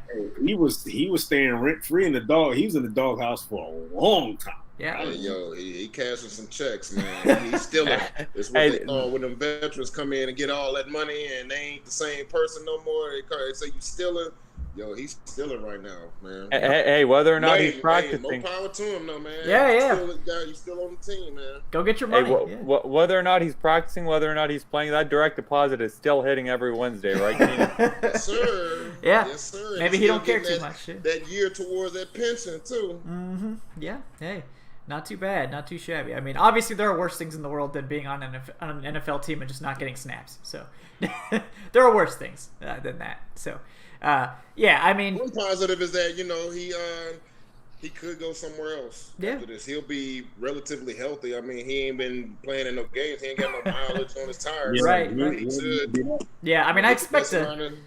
He was staying rent free in the dog. He was in the doghouse for a long time. Yeah. Hey, he cashing some checks, man. He's stealing. It's what they call when them veterans come in and get all that money and they ain't the same person no more. They say you stealing. Yo, he's stealing right now, man. Hey, whether or not he's practicing. More power to him, though, man. Yeah. He's still on the team, man. Go get your money. Whether or not he's practicing, whether or not he's playing, that direct deposit is still hitting every Wednesday, right, Keenan? Yes, sir. Yeah. Yes, sir. Maybe he don't care too much. That year towards that pension, too. Mm-hmm. Yeah. Hey. Not too bad, not too shabby. I mean, obviously there are worse things in the world than being on an NFL team and just not getting snaps. So there are worse things than that. So Yeah, I mean, One positive is that he could go somewhere else Yeah. after this. He'll be relatively healthy. I mean, he ain't been playing in no games. He ain't got no mileage on his tires. Right, So right. he should. yeah, I mean, I expect mess to. around and-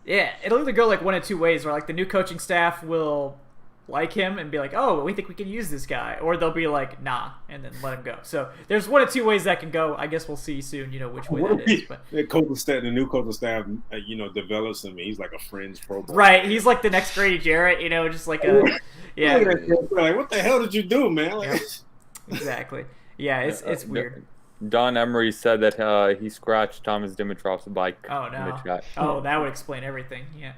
Yeah, it'll either go like one of two ways, where like the new coaching staff will like him and be like, "Oh, we think we can use this guy," or they'll be like, "Nah," and then let him go. So there's one of two ways that can go. I guess we'll see soon, which way that is. But The new coaching staff, develops him. And he's like a fringe pro. right, he's like the next Grady Jarrett, just like a yeah, Like, what the hell did you do, man? Like, exactly. Yeah, it's weird. Don Emery said that he scratched Thomas Dimitrov's bike Oh in the no! chat. Oh, that would explain everything. Yeah.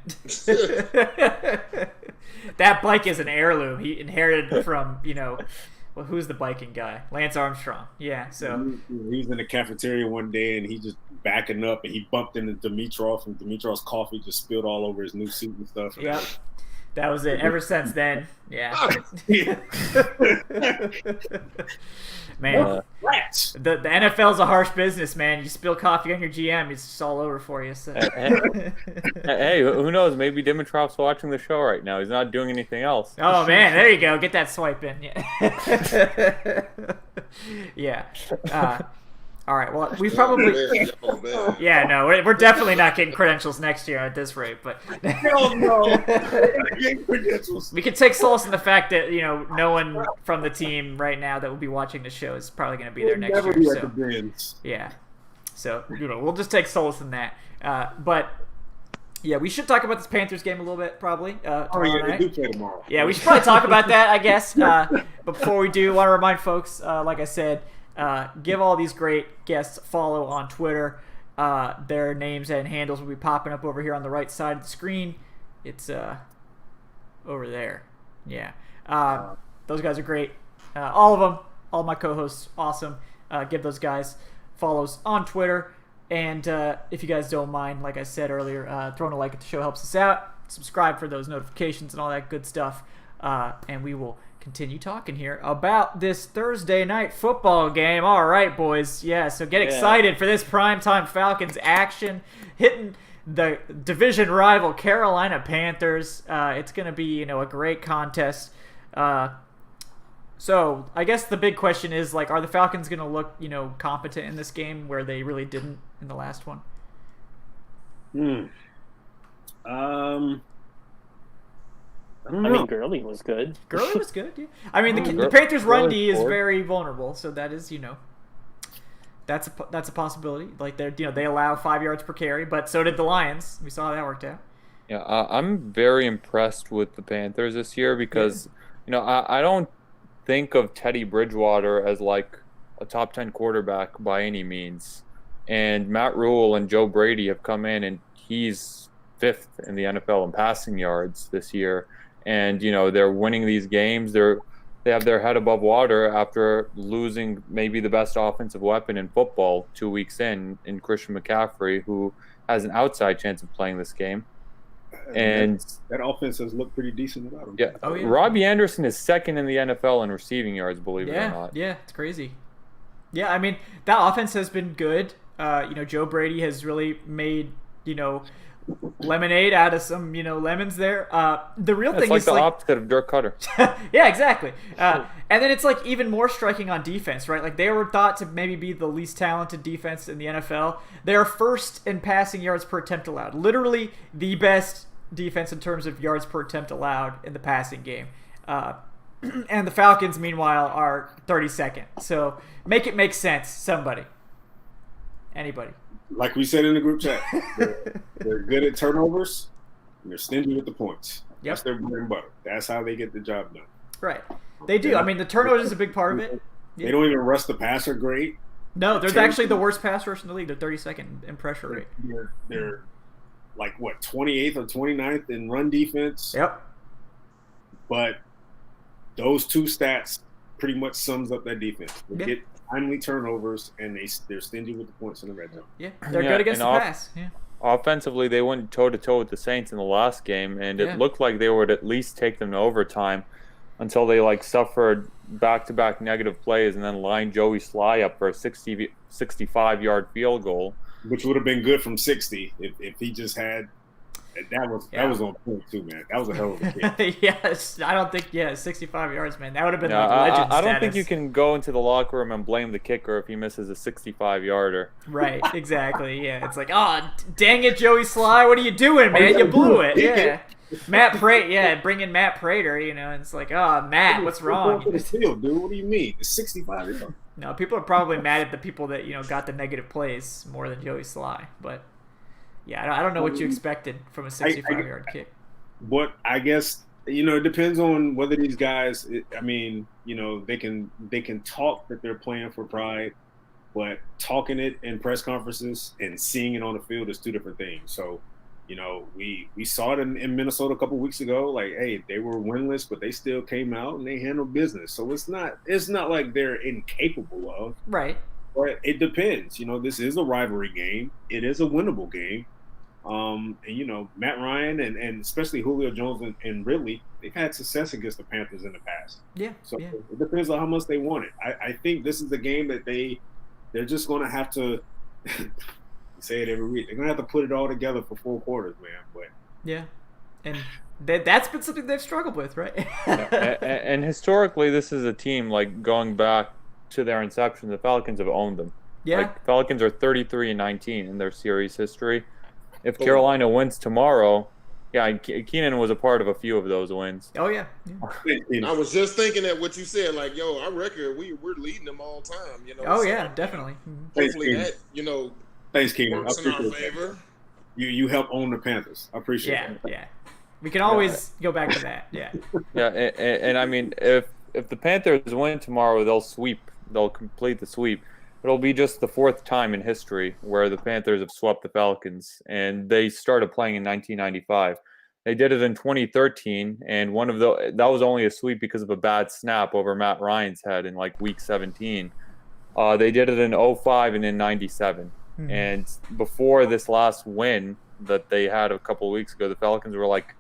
That bike is an heirloom. He inherited from well, who's the biking guy? Lance Armstrong. Yeah. So he was in the cafeteria one day and he just backing up and he bumped into Dimitrov and Dimitrov's coffee just spilled all over his new suit and stuff. yep. That was it. Ever since then, yeah. Man, Rats. the NFL's a harsh business, man. You spill coffee on your GM, it's just all over for you. So. Hey, who knows? Maybe Dimitrov's watching the show right now. He's not doing anything else. Oh man, there you go. Get that swipe in. Yeah. Yeah. All right. Well, we probably. Yeah, no, we're definitely not getting credentials next year at this rate. But Hell no. we can take solace in the fact that no one from the team right now that will be watching the show is probably going to be there next Never year. be So at the Brands. yeah. So we'll just take solace in that. But yeah, we should talk about this Panthers game a little bit probably. Oh Tomorrow yeah, they night. do play tomorrow. Yeah, we should probably talk about that, I guess. But before we do, I want to remind folks, like I said, give all these great guests a follow on Twitter. Their names and handles will be popping up over here on the right side of the screen. It's over there. Yeah. Those guys are great. All of them, all my co-hosts, awesome. Give those guys follows on Twitter. And if you guys don't mind, like I said earlier, throwing a like at the show helps us out. Subscribe for those notifications and all that good stuff. And we will continue talking here about this Thursday night football game. All right, boys. Yeah, so get excited for this primetime Falcons action hitting the division rival Carolina Panthers. It's going to be, a great contest. So I guess the big question is, are the Falcons going to look, competent in this game where they really didn't in the last one? I don't know. I mean, Gurley was good. Gurley was good, yeah. I mean, the Panthers' run D is scored. very vulnerable, so that is, that's a possibility. Like they allow 5 yards per carry, but so did the Lions. We saw how that worked out. Yeah, I'm very impressed with the Panthers this year because, I don't think of Teddy Bridgewater as like a top 10 quarterback by any means. And Matt Rule and Joe Brady have come in and he's 5th in the NFL in passing yards this year. And, they're winning these games. They have their head above water after losing maybe the best offensive weapon in football 2 weeks in Christian McCaffrey, who has an outside chance of playing this game. And that offense has looked pretty decent without him. yeah, Oh, yeah. Robbie Anderson is 2nd in the NFL in receiving yards, believe it or not. Yeah, it's crazy. Yeah, I mean, that offense has been good. Joe Brady has really made, lemonade out of some, lemons there. The real It's thing like is the opposite of Dirk Cutter. yeah, exactly. And then it's even more striking on defense, right? Like they were thought to maybe be the least talented defense in the NFL. They are 1st in passing yards per attempt allowed. Literally the best defense in terms of yards per attempt allowed in the passing game. And the Falcons, meanwhile, are 32nd. So make it make sense, somebody. Anybody. Like we said in the group chat, they're good at turnovers and they're stingy with the points. Yep. That's their bread and butter. That's how they get the job done. Right. They do. I mean, the turnovers is a big part of it. They don't even rush the passer great. No, they're actually the worst pass rush in the league. They're 32nd in pressure rate. They're 28th or 29th in run defense. Yep. But those two stats pretty much sums up that defense. They get timely turnovers and they're stingy with the points in the red zone. Yeah, they're good against the pass. Yeah. Offensively, they went toe-to-toe with the Saints in the last game, and it looked like they would at least take them to overtime until they suffered back-to-back negative plays and then lined Joey Sly up for a 65-yard field goal. Which would have been good from 60 if he just had That was on point too, man. That was a hell of a kick. Yes, I don't think 65 yards, man. That would have been Yeah, like legend I don't status. think you can go into the locker room and blame the kicker if he misses a 65-yarder. Right, exactly. Yeah, it's like, oh, dang it, Joey Sly, what are you doing, man? You blew it. Yeah. Matt Prater, bring in Matt Prater, and it's like, oh, Matt, what's wrong? To the field, dude. What do you mean? It's 65 yards. No, people are probably mad at the people that got the negative plays more than Joey Sly, but yeah, I don't know what you expected from a 65-yard kick. But I guess it depends on whether these guys. I mean, they can talk that they're playing for pride, but talking it in press conferences and seeing it on the field is two different things. So, we saw it in Minnesota a couple weeks ago. Like, hey, they were winless, but they still came out and they handled business. So it's not like they're incapable of. Right. But it depends. This is a rivalry game. It is a winnable game. And Matt Ryan and especially Julio Jones and Ridley, they've had success against the Panthers in the past. Yeah. So it depends on how much they want it. I think this is the game that they're just going to have to say it every week. They're going to have to put it all together for 4 quarters, man. But yeah, and that's been something they've struggled with, right? and historically, this is a team like going back to their inception. The Falcons have owned them. Yeah, like, Falcons are 33-19 in their series history. If Carolina wins tomorrow, Keenan was a part of a few of those wins. Oh yeah. I was just thinking that what you said, like, yo, our record, we're leading them all time. Oh so, yeah, definitely. Hopefully that thanks, Keenan. works in our favor. You help own the Panthers. I appreciate it. Yeah. We can always go back to that. Yeah. Yeah, and I mean, if the Panthers win tomorrow, they'll complete the sweep. It'll be just the 4th time in history where the Panthers have swept the Falcons, and they started playing in 1995. They did it in 2013, and that was only a sweep because of a bad snap over Matt Ryan's head in like week 17. They did it in 05 and in 97. Mm-hmm. And before this last win that they had a couple of weeks ago, the Falcons were like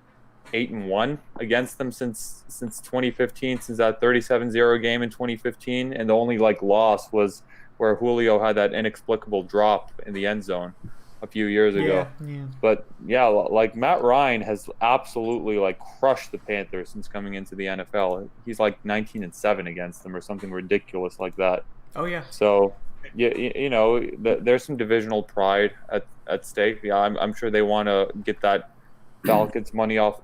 8-1 against them since 2015, since that 37-0 game in 2015, and the only loss was where Julio had that inexplicable drop in the end zone a few years ago. Yeah. But Matt Ryan has absolutely crushed the Panthers since coming into the NFL. He's 19-7 against them or something ridiculous like that. Oh yeah. So there's some divisional pride at stake. Yeah, I'm sure they want to get that Falcons monkey off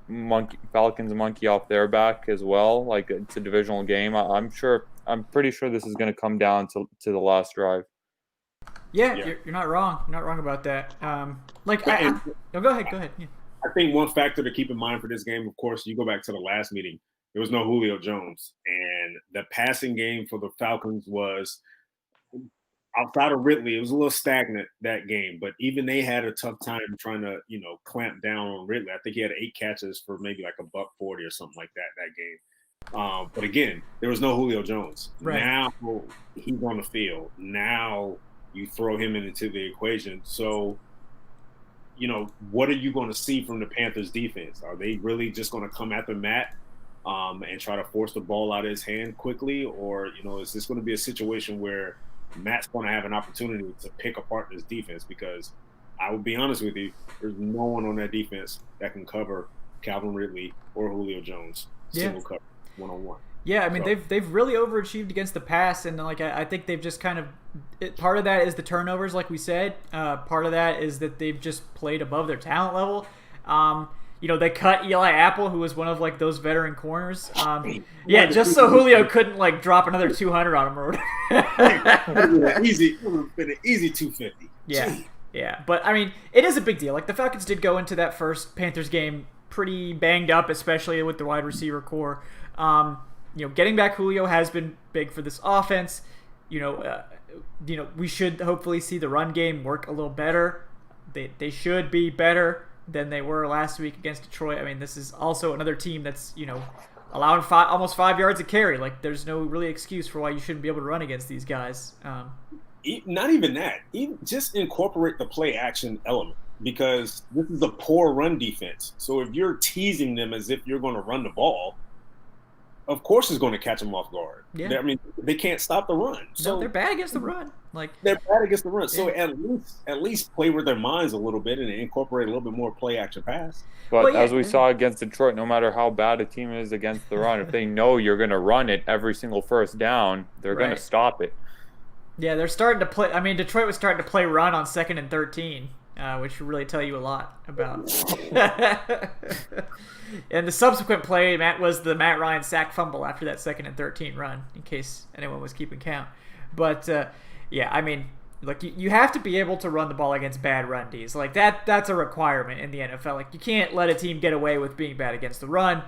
their back as well. Like, it's a divisional game. I'm pretty sure this is going to come down to the last drive. Yeah, you're not wrong. You're not wrong about that. Go ahead. Yeah. I think one factor to keep in mind for this game, of course, you go back to the last meeting, there was no Julio Jones. And the passing game for the Falcons was, outside of Ridley, it was a little stagnant that game. But even they had a tough time trying to, clamp down on Ridley. I think he had 8 catches for maybe like $140 or something like that game. But again, there was no Julio Jones. Right. Now he's on the field. Now you throw him into the equation. So, what are you going to see from the Panthers defense? Are they really just going to come after Matt and try to force the ball out of his hand quickly? Or, is this going to be a situation where Matt's going to have an opportunity to pick apart this defense? Because I will be honest with you, there's no one on that defense that can cover Calvin Ridley or Julio Jones. Single cover. One-on-one. Yeah, I mean, they've really overachieved against the pass, and I think they've just kind of part of that is the turnovers, like we said. Part of that is that they've just played above their talent level. They cut Eli Apple, who was one of those veteran corners. Just so Julio couldn't drop another 200 on him or whatever. Easy, it would have been an easy 250. Yeah, but I mean, it is a big deal. The Falcons did go into that first Panthers game pretty banged up, especially with the wide receiver core. Getting back Julio has been big for this offense. We should hopefully see the run game work a little better. They should be better than they were last week against Detroit. I mean, this is also another team that's, allowing almost 5 yards a carry. There's no really excuse for why you shouldn't be able to run against these guys. Not even that. Just incorporate the play action element, because this is a poor run defense. So if you're teasing them as if you're going to run the ball, of course it's going to catch them off guard. Yeah. I mean, they can't stop the run. So no, they're bad against the run. Like they're bad against the run. So at least play with their minds a little bit and incorporate a little bit more play action pass. But as we saw against Detroit, no matter how bad a team is against the run, if they know you're going to run it every single first down, they're going to stop it. Yeah, they're starting to play. I mean, Detroit was starting to play run on 2nd and 13, which should really tell you a lot about. And the subsequent play, was the Matt Ryan sack fumble after that 2nd and 13 run, in case anyone was keeping count. But yeah, I mean, look, you have to be able to run the ball against bad run Ds. Like that's a requirement in the NFL. Like you can't let a team get away with being bad against the run,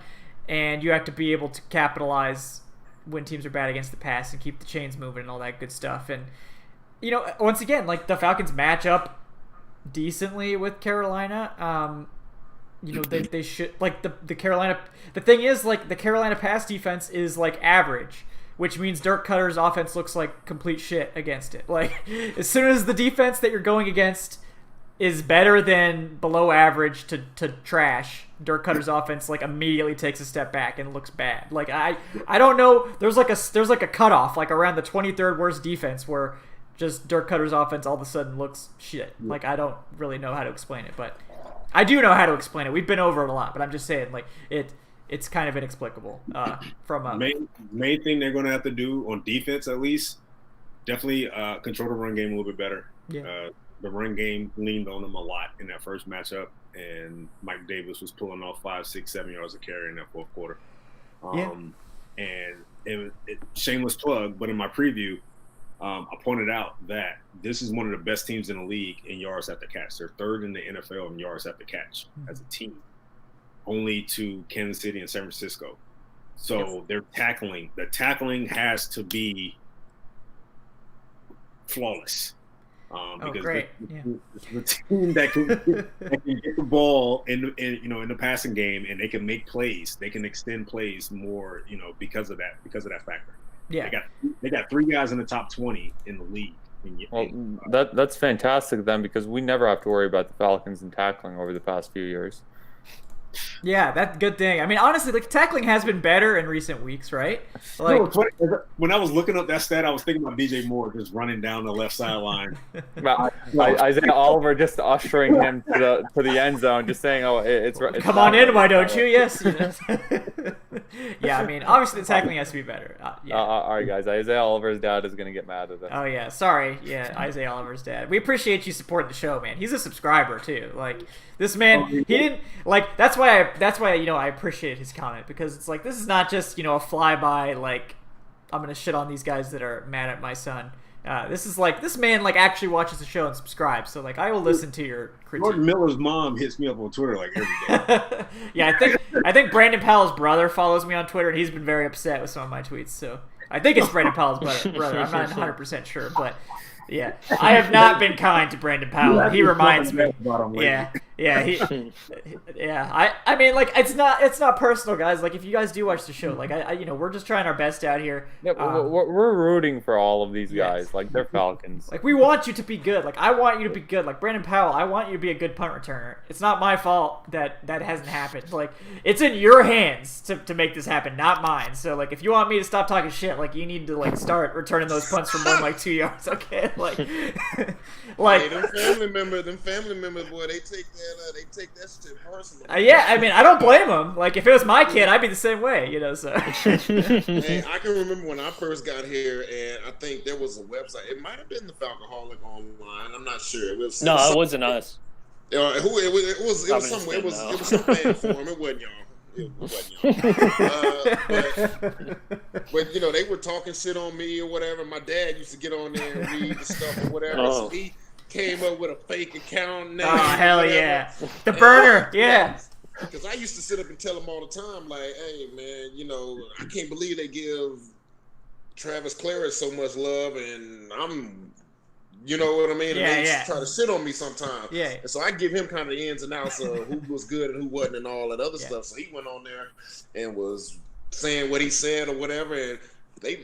and you have to be able to capitalize when teams are bad against the pass and keep the chains moving and all that good stuff. And once again, like the Falcons match up decently with Carolina. They should, like, the Carolina. The thing is, like, the Carolina pass defense is like average, which means Dirk Cutter's offense looks like complete shit against it. Like, as soon as the defense that you're going against is better than below average to trash, Dirk Cutter's offense like immediately takes a step back and looks bad. Like I don't know. There's like a cutoff like around the 23rd worst defense where just Dirk Cutter's offense all of a sudden looks shit. Like I don't really know how to explain it, but I do know how to explain it. We've been over it a lot, but I'm just saying like it's kind of inexplicable. From a main thing they're going to have to do on defense at least, definitely control the run game a little bit better. Yeah. The run game leaned on them a lot in that first matchup, and Mike Davis was pulling off 5, 6, 7 yards of carry in that fourth quarter. And it shameless plug, but in my preview, I pointed out that this is one of the best teams in the league in yards after catch. They're 3rd in the NFL in yards after catch as a team, only to Kansas City and San Francisco. So they're tackling. The tackling has to be flawless. Because great. the team that can get the ball in the passing game, and they can make plays, they can extend plays more, because of that factor. Yeah, they got 3 guys in the top 20 in the league. That's fantastic then, because we never have to worry about the Falcons and tackling over the past few years. Yeah, that's a good thing. I mean, honestly, like tackling has been better in recent weeks, right? Like when I was looking up that stat, I was thinking about DJ Moore just running down the left sideline. Isaiah Oliver just ushering him to the end zone, just saying, "Oh, it's come on in, why don't you?" Yes. Yeah, I mean, obviously the tackling has to be better. All right, guys. Isaiah Oliver's dad is gonna get mad at us. Oh yeah, sorry. Yeah, Isaiah Oliver's dad. We appreciate you supporting the show, man. He's a subscriber too. Like this man, he didn't like. That's why I appreciate his comment, because it's like this is not just a flyby. Like I'm gonna shit on these guys that are mad at my son. This is like this man like actually watches the show and subscribes. So like I will listen to your critique. Jordan Miller's mom hits me up on Twitter like every day. Yeah, I think Brandon Powell's brother follows me on Twitter, and he's been very upset with some of my tweets. So I think it's Brandon Powell's brother. I'm not 100% sure, but yeah, I have not been kind to Brandon Powell. He reminds me. Yeah. I mean, like it's not personal, guys. Like if you guys do watch the show, like we're just trying our best out here. Yeah, we're rooting for all of these guys. Like they're Falcons. Like we want you to be good. Like I want you to be good. Like Brandon Powell, I want you to be a good punt returner. It's not my fault that hasn't happened. Like it's in your hands to make this happen, not mine. So like if you want me to stop talking shit, like you need to like start returning those punts from more than like 2 yards. Okay, like hey, them family members, boy, they take that shit personally. Yeah, I mean, I don't blame them. Like, if it was my kid, I'd be the same way, So. Hey, I can remember when I first got here, and I think there was a website. It might have been the Falcoholic online. I'm not sure. It wasn't us. It was somewhere. It was some fan forum. It wasn't y'all. But they were talking shit on me or whatever. My dad used to get on there and read the stuff or whatever. So he came up with a fake account name. Oh hell yeah, the burner, yeah. Because I used to sit up and tell him all the time, like, hey man, I can't believe they give Travis Claret so much love, and I'm. You know what I mean? Yeah, and they try to shit on me sometimes. Yeah. And so I give him kind of the ins and outs of who was good and who wasn't and all that other stuff. So he went on there and was saying what he said or whatever. And they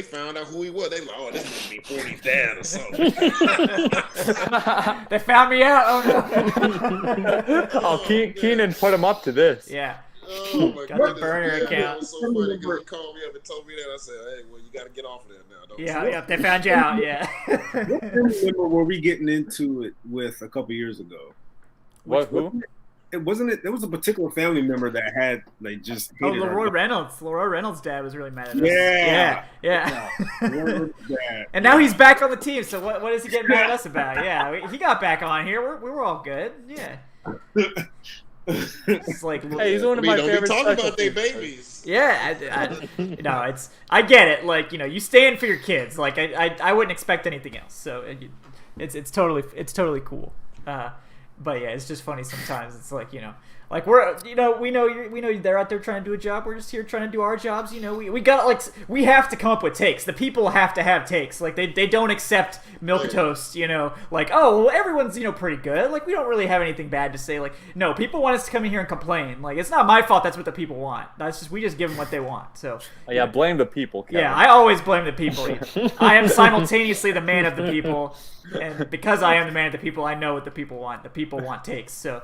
found out who he was. They like, oh, this must be 40's dad or something. They found me out. Oh no. Keenan put him up to this. Yeah. Oh my Got the goodness. burner Yeah, account. that was so funny because he called me up and told me that. I said, hey, well, you got to get off of that now. Don't Yeah, you? yeah, they found you out. Yeah. What member were we getting into it with a couple years ago? What? Who? It wasn't it. There was a particular family member that had like just. Oh, hated her. Leroy Reynolds. Leroy Reynolds' dad was really mad at us. Yeah. Yeah. Yeah. And now he's back on the team. So what is he getting mad at us about? Yeah, he got back on here. We were all good. Yeah. It's like, Hey, he's one of my don't favorite. be talking special about their teams. babies. yeah, no, I get it. Like, you stand for your kids. Like, I wouldn't expect anything else. So it's totally cool. But yeah, it's just funny sometimes. It's like, like we know they're out there trying to do a job. We're just here trying to do our jobs. We got like we have to come up with takes. The people have to have takes. Like they don't accept milquetoast. Like, oh, well, everyone's pretty good. Like, we don't really have anything bad to say. Like, no, people want us to come in here and complain. Like, it's not my fault. That's what the people want. We just give them what they want. So Yeah, blame the people, Kevin. yeah, I always blame the people. I am simultaneously the man of the people, and because I am the man of the people, I know what the people want. The people want takes. So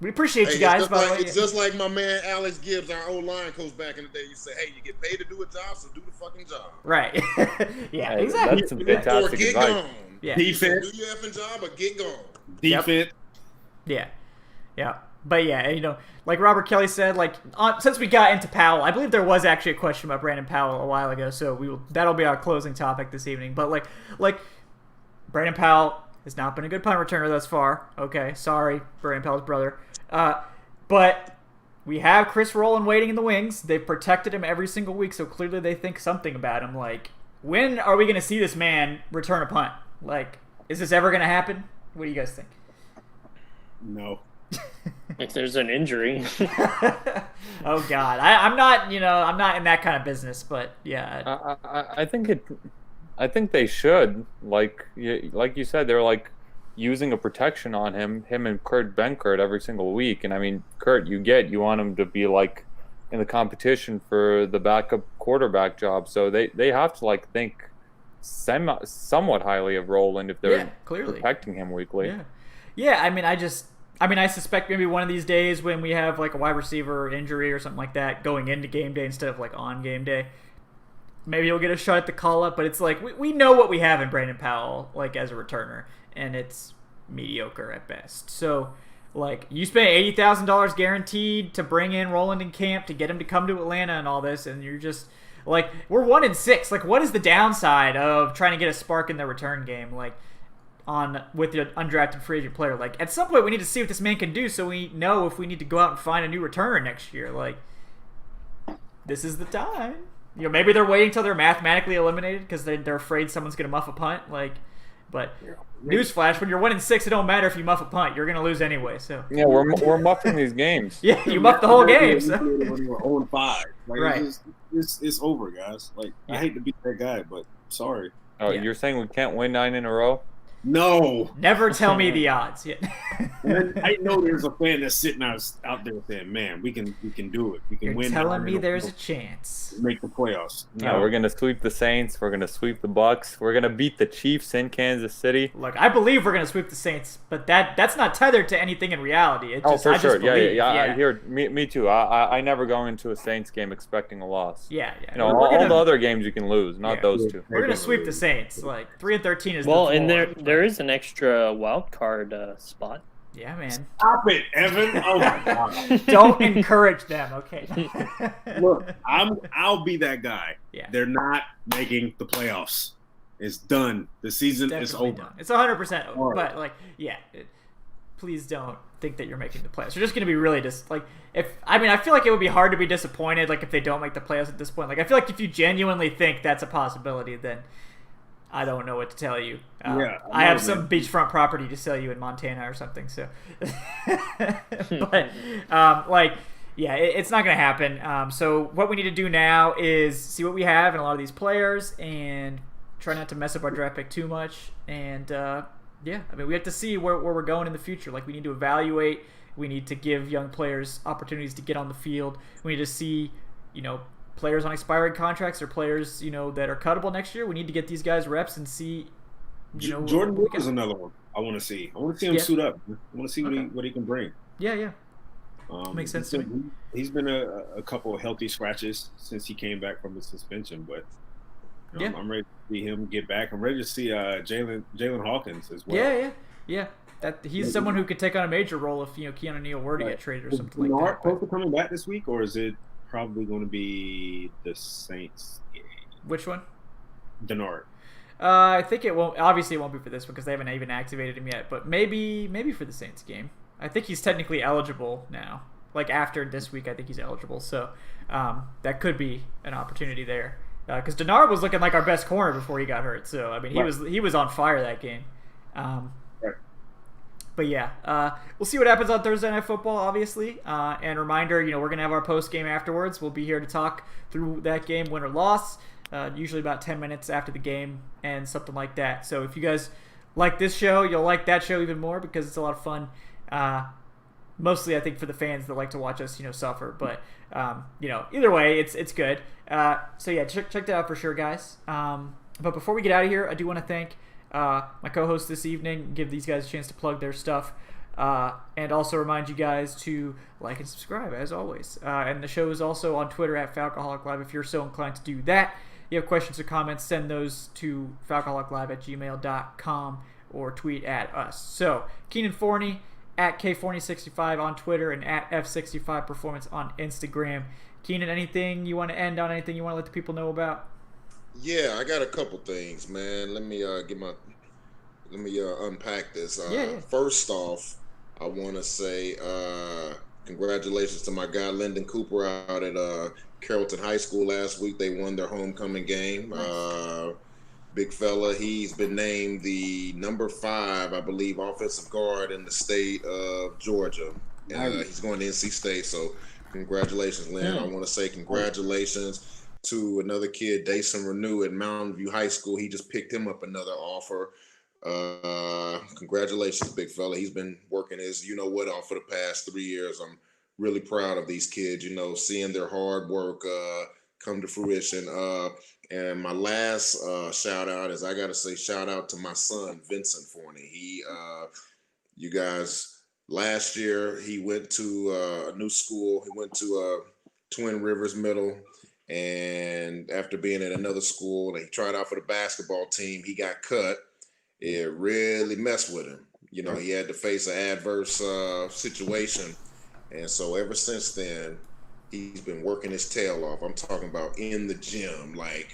we appreciate you guys. It's just like my man Alex Gibbs, our old line coach back in the day. You say, hey, you get paid to do a job, so do the fucking job. Right. Yeah, Hey, exactly. That's some Or fantastic get advice. gone. Yeah. Defense. Do your effing job or get gone. Defense. Yeah. But yeah, like Robert Kelly said, like since we got into Powell, I believe there was actually a question about Brandon Powell a while ago, so that'll be our closing topic this evening. But like Brandon Powell has not been a good punt returner thus far. Okay, sorry, Brandon Powell's brother. But we have Chris Rowland waiting in the wings. They've protected him every single week, so clearly they think something about him. Like, when are we going to see this man return a punt? Like, is this ever going to happen? What do you guys think? No. If there's an injury. Oh God, I'm not. I'm not in that kind of business. But yeah, I think they should. Like you said, they're like using a protection on him and Kurt Benkert every single week. And I mean, Kurt, you want him to be like in the competition for the backup quarterback job. So they have to like think somewhat highly of Rowland if they're clearly protecting him weekly. Yeah. I suspect maybe one of these days when we have like a wide receiver injury or something like that going into game day instead of like on game day, maybe he'll get a shot at the call up. But it's like we know what we have in Brandon Powell like as a returner, and it's mediocre at best. So like, you spent $80,000 guaranteed to bring in Rowland in camp to get him to come to Atlanta and all this, and you're just like, we're 1-6. Like, what is the downside of trying to get a spark in the return game? Like, with the undrafted free agent player. Like, at some point we need to see what this man can do so we know if we need to go out and find a new returner next year. Like, this is the time. Maybe they're waiting until they're mathematically eliminated because they're afraid someone's going to muff a punt. Like, but newsflash, when you're 1-6, it don't matter if you muff a punt. You're going to lose anyway. So Yeah, we're muffing these games. yeah, you muff the whole game. So. When you were 0-5. Like, Right. It's over, guys. Like, I hate to be that guy, but sorry. Oh, Yeah. You're saying we can't win 9 in a row? No. Never tell me the odds. Yeah. I know there's a fan that's sitting out there saying, "Man, we can do it. We can You're win." telling me there's a chance. make the playoffs. No, we're gonna sweep the Saints. We're gonna sweep the Bucks. We're gonna beat the Chiefs in Kansas City. Look, I believe we're going to sweep the Saints, but that's not tethered to anything in reality. It just, For I just sure. believe, Yeah. I hear. Me too. I never go into a Saints game expecting a loss. Yeah. All the other games you can lose, not those two. We're going to sweep the Saints. Like, 3-13 is Well, the and floor. there is an extra wild card spot. Yeah, man. Stop it, Evan. Oh my god. Don't encourage them, okay? Look, I'll be that guy. Yeah. They're not making the playoffs. It's done. The season is Definitely over. done. It's 100% over. All right. But, like, please don't think that you're making the playoffs. You're just going to be really I feel like it would be hard to be disappointed, like, if they don't make the playoffs at this point. Like, I feel like if you genuinely think that's a possibility, then I don't know what to tell you. I have some beachfront property to sell you in Montana or something. So, but it's not going to happen. So what we need to do now is see what we have in a lot of these players and try not to mess up our draft pick too much. And we have to see where we're going in the future. Like, we need to evaluate. We need to give young players opportunities to get on the field. We need to see, players on expiring contracts or players, that are cuttable next year. We need to get these guys reps and see, Jordan Wilkins is another one I want to see. I want to see him suit up. I want to see what he can bring. Yeah. Makes sense to me. He's been a couple of healthy scratches since he came back from the suspension, but I'm ready to see him get back. I'm ready to see Jalen Hawkins as well. Yeah. He's someone who could take on a major role if Keanu Neal were to get traded or something like that. Is Bernard coming back this week, or is it probably going to be the Saints game? Which one? Bernard. I think it won't. Obviously, it won't be for this one because they haven't even activated him yet. But maybe for the Saints game. I think he's technically eligible now. Like after this week, I think he's eligible. So that could be an opportunity there. Because Denard was looking like our best corner before he got hurt. So I mean, he was on fire that game. But yeah, we'll see what happens on Thursday Night Football, obviously. And reminder, we're gonna have our post game afterwards. We'll be here to talk through that game, win or loss. Usually about 10 minutes after the game and something like that. So if you guys like this show, you'll like that show even more because it's a lot of fun. Mostly, I think, for the fans that like to watch us, suffer. But either way, it's good. So yeah, check that out for sure, guys. But before we get out of here, I do want to thank my co-host this evening, give these guys a chance to plug their stuff, and also remind you guys to like and subscribe as always. And the show is also on Twitter at Falcoholic Live if you're so inclined to do that. If you have questions or comments, send those to falcoholiclive@gmail.com or tweet at us. So Keenan Forney at K4065 on Twitter and at F65 Performance on Instagram. Keenan, anything you want to end on? Anything you want to let the people know about? Yeah, I got a couple things, man. Let me unpack this. First off, I want to say congratulations to my guy Lyndon Cooper out at Carrollton High School last week. They won their homecoming game. Nice. Big fella, he's been named the number 5, I believe, offensive guard in the state of Georgia. He's going to NC State, so congratulations, Lynn. I want to say congratulations to another kid, Dason Renew at Mountain View High School. He just picked him up another offer. Congratulations, big fella. He's been working his off for the past 3 years. I'm really proud of these kids, seeing their hard work come to fruition. And my last shout out is I got to say shout out to my son, Vincent Forney. You guys, last year he went to a new school. He went to Twin Rivers Middle. And after being at another school, and he tried out for the basketball team, he got cut. It really messed with him. He had to face an adverse situation. And so ever since then, he's been working his tail off. I'm talking about in the gym, like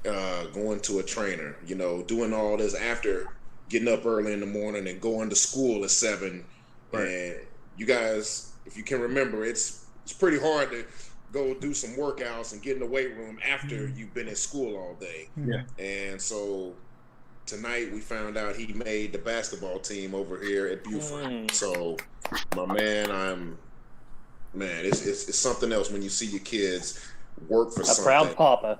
going to a trainer, doing all this after getting up early in the morning and going to school at 7. Right. And you guys, if you can remember, it's pretty hard to go do some workouts and get in the weight room after you've been at school all day. Yeah. And so tonight we found out he made the basketball team over here at Buford. So my man, it's something else when you see your kids work for something. A proud papa.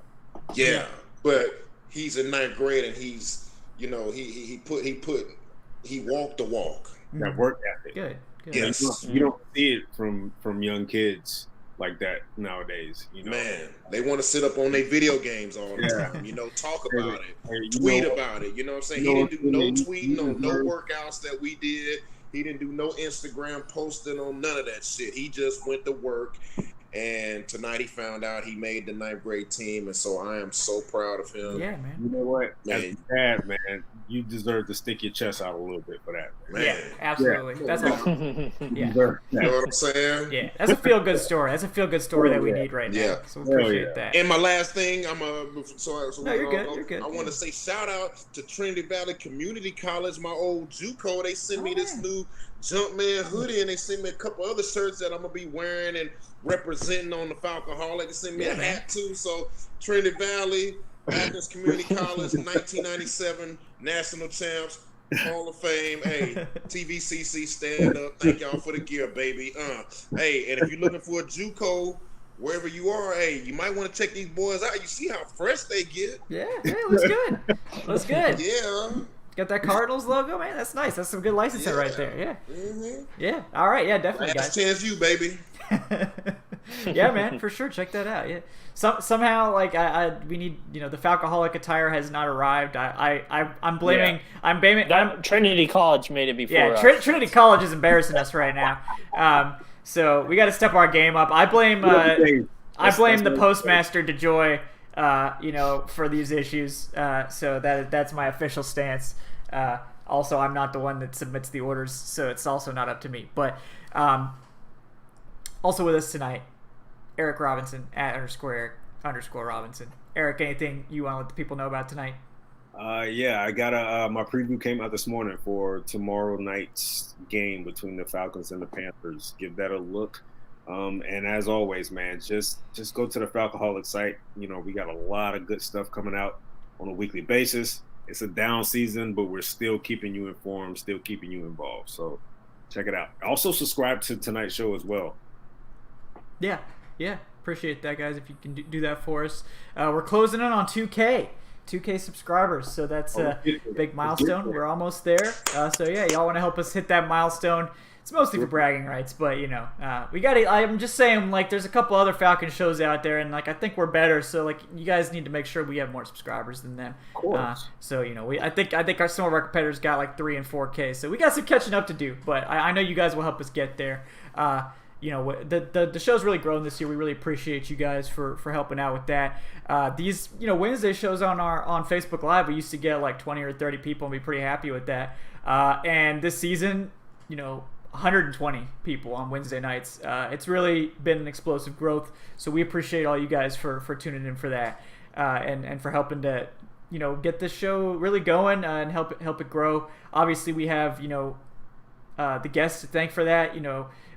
Yeah. But he's in 9th grade and he's, he walked the walk. That work ethic. Good. Yes. You don't see it from young kids like that nowadays. Man, they want to sit up on their video games all the time. Talk about it, tweet about it. You know what I'm saying? He didn't do no tweeting on no workouts that we did. He didn't do no Instagram posting on none of that shit. He just went to work. And tonight he found out he made the 9th grade team, and so I am so proud of him. Yeah, man. You know what? As a dad, man, you deserve to stick your chest out a little bit for that, man. Yeah, absolutely. Yeah. That's awesome. You know what I'm saying? Yeah, that's a feel-good story. That's a feel-good story that we need right now. So we appreciate that. And my last thing, No, you're good. You're good. I want to say shout out to Trinity Valley Community College, my old JUCO. They sent me this new Jumpman hoodie, and they sent me a couple other shirts that I'm gonna be wearing and representing on the Falcoholic. They sent me a hat too. So Trinity Valley Baptist Community College, 1997 national champs, Hall of Fame. Hey, TVCC, stand up. Thank y'all for the gear, baby. Hey, and if you're looking for a JUCO, wherever you are, hey, you might want to check these boys out. You see how fresh they get. Yeah, looks good. Looks good. Yeah. Got that Cardinals logo, man. That's nice. That's some good licensing right there. Yeah. Mm-hmm. Yeah. All right. Yeah, definitely, Last chance you, baby. Yeah, man, for sure. Check that out. Yeah. Somehow, like we need, the Falcoholic attire has not arrived. I'm blaming. Yeah. I'm blaming. Trinity College made it before. Yeah, Trinity College is embarrassing us right now. So we got to step our game up. I blame the postmaster DeJoy, for these issues. So that's my official stance. Also, I'm not the one that submits the orders, so it's also not up to me. But also with us tonight, Eric Robinson at _Eric_Robinson. Eric, anything you want to let the people know about tonight? Yeah, I got my preview came out this morning for tomorrow night's game between the Falcons and the Panthers. Give that a look. And as always, man, just go to the Falcoholic site. We got a lot of good stuff coming out on a weekly basis. It's a down season, but we're still keeping you informed, still keeping you involved. So check it out. Also subscribe to tonight's show as well. Yeah. Appreciate that, guys, if you can do that for us. We're closing in on 2K subscribers, so that's a big milestone. We're almost there. So yeah, y'all want to help us hit that milestone. It's mostly for bragging rights, but we got to. I'm just saying, there's a couple other Falcon shows out there, and I think we're better. So you guys need to make sure we have more subscribers than them. Of course. So I think some of our competitors got 3 and 4K. So we got some catching up to do, but I know you guys will help us get there. The show's really grown this year. We really appreciate you guys for helping out with that. These Wednesday shows on Facebook Live, we used to get 20 or 30 people and be pretty happy with that. And this season, 120 people on Wednesday nights. It's really been an explosive growth. So we appreciate all you guys for tuning in for that, and for helping to get this show really going, and help it grow. Obviously, we have the guests to thank for that.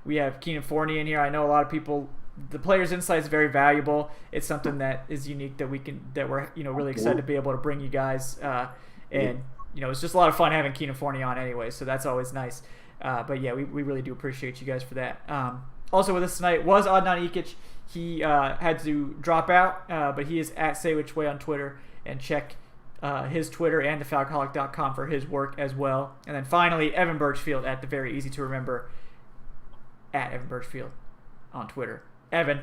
We have Keenan Forney in here. I know a lot of people. The players' insight is very valuable. It's something that is unique that we're really excited to be able to bring you guys. And it's just a lot of fun having Keenan Forney on anyway. So that's always nice. But yeah, we really do appreciate you guys for that. Also with us tonight was Adnan Ikic. He had to drop out, but he is at Say Which Way on Twitter, and check his Twitter and thefalcoholic.com for his work as well. And then finally, Evan Birchfield at the very easy to remember at Evan Birchfield on Twitter. Evan,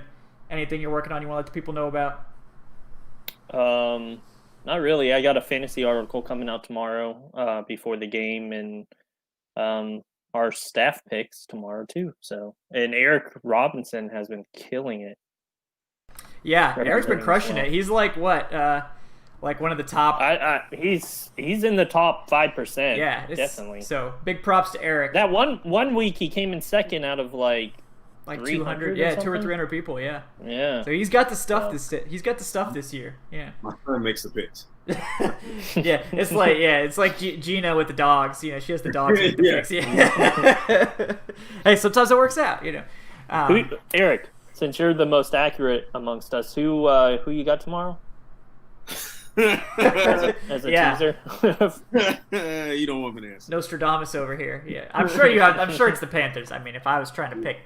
anything you're working on you want to let the people know about? Not really. I got a fantasy article coming out tomorrow before the game, and our staff picks tomorrow too. So, and Eric Robinson has been killing it. Yeah, Eric's been crushing it. He's one of the top. He's in the top 5%. Yeah, definitely. So big props to Eric. That one week he came in second out of 200, yeah, 200 or 300 people, yeah. Yeah. So he's got the stuff this year. Yeah. My son makes the picks. Yeah, it's like Gina with the dogs. She has the dogs with the picks. Yeah. Hey, sometimes it works out. Eric, since you're the most accurate amongst us, who you got tomorrow? As a teaser. You don't want me to answer. Nostradamus over here. Yeah, I'm sure it's the Panthers. I mean, if I was trying to pick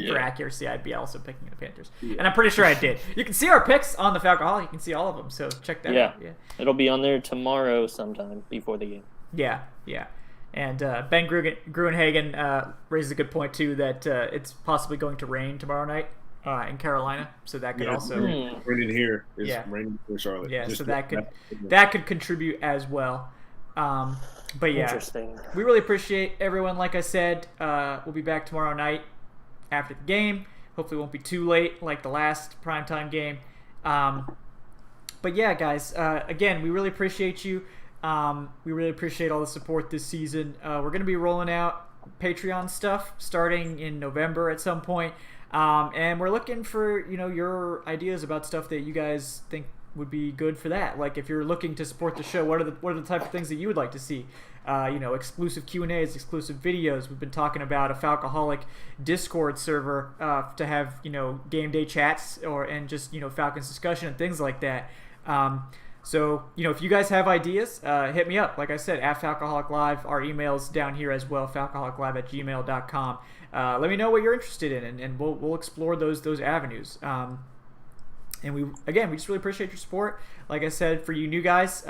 for accuracy, I'd be also picking the Panthers, and I'm pretty sure I did. You can see our picks on the Falcoholic. You can see all of them, so check that out. Yeah, it'll be on there tomorrow sometime before the game. Yeah. And Ben Gruenhagen raises a good point too, that it's possibly going to rain tomorrow night in Carolina, so that could also raining here. It's raining in Charlotte. Yeah, so that could contribute as well. But yeah, interesting. We really appreciate everyone. Like I said, we'll be back tomorrow night after the game. Hopefully, it won't be too late like the last primetime game. But yeah, guys, again, we really appreciate you. We really appreciate all the support this season. We're going to be rolling out Patreon stuff starting in November at some point. And we're looking for, your ideas about stuff that you guys think would be good for that. Like if you're looking to support the show, what are the type of things that you would like to see? Exclusive Q&As, exclusive videos. We've been talking about a Falcoholic Discord server to have, game day chats and just, Falcons discussion and things like that. So, if you guys have ideas, hit me up. Like I said, at Falcoholic Live. Our email's down here as well, falcoholiclive@gmail.com. Let me know what you're interested in, and we'll explore those avenues. And we just really appreciate your support. Like I said, for you new guys,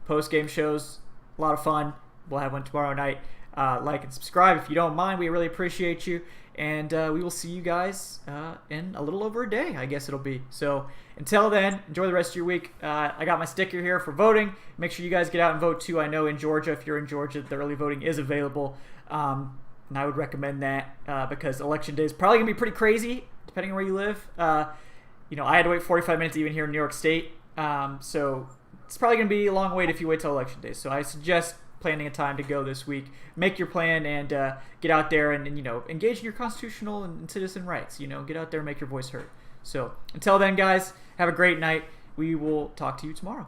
post-game shows, a lot of fun. We'll have one tomorrow night. Like and subscribe if you don't mind. We really appreciate you. And we will see you guys in a little over a day, I guess it'll be. So until then, enjoy the rest of your week. I got my sticker here for voting. Make sure you guys get out and vote too. I know in Georgia, if you're in Georgia, the early voting is available. and I would recommend that because election day is probably gonna be pretty crazy depending on where you live. I had to wait 45 minutes even here in New York State, so it's probably gonna be a long wait if you wait till election day. So I suggest planning a time to go this week. Make your plan and get out there and engage in your constitutional and citizen rights. Get out there and make your voice heard. So until then, guys, have a great night. We will talk to you tomorrow.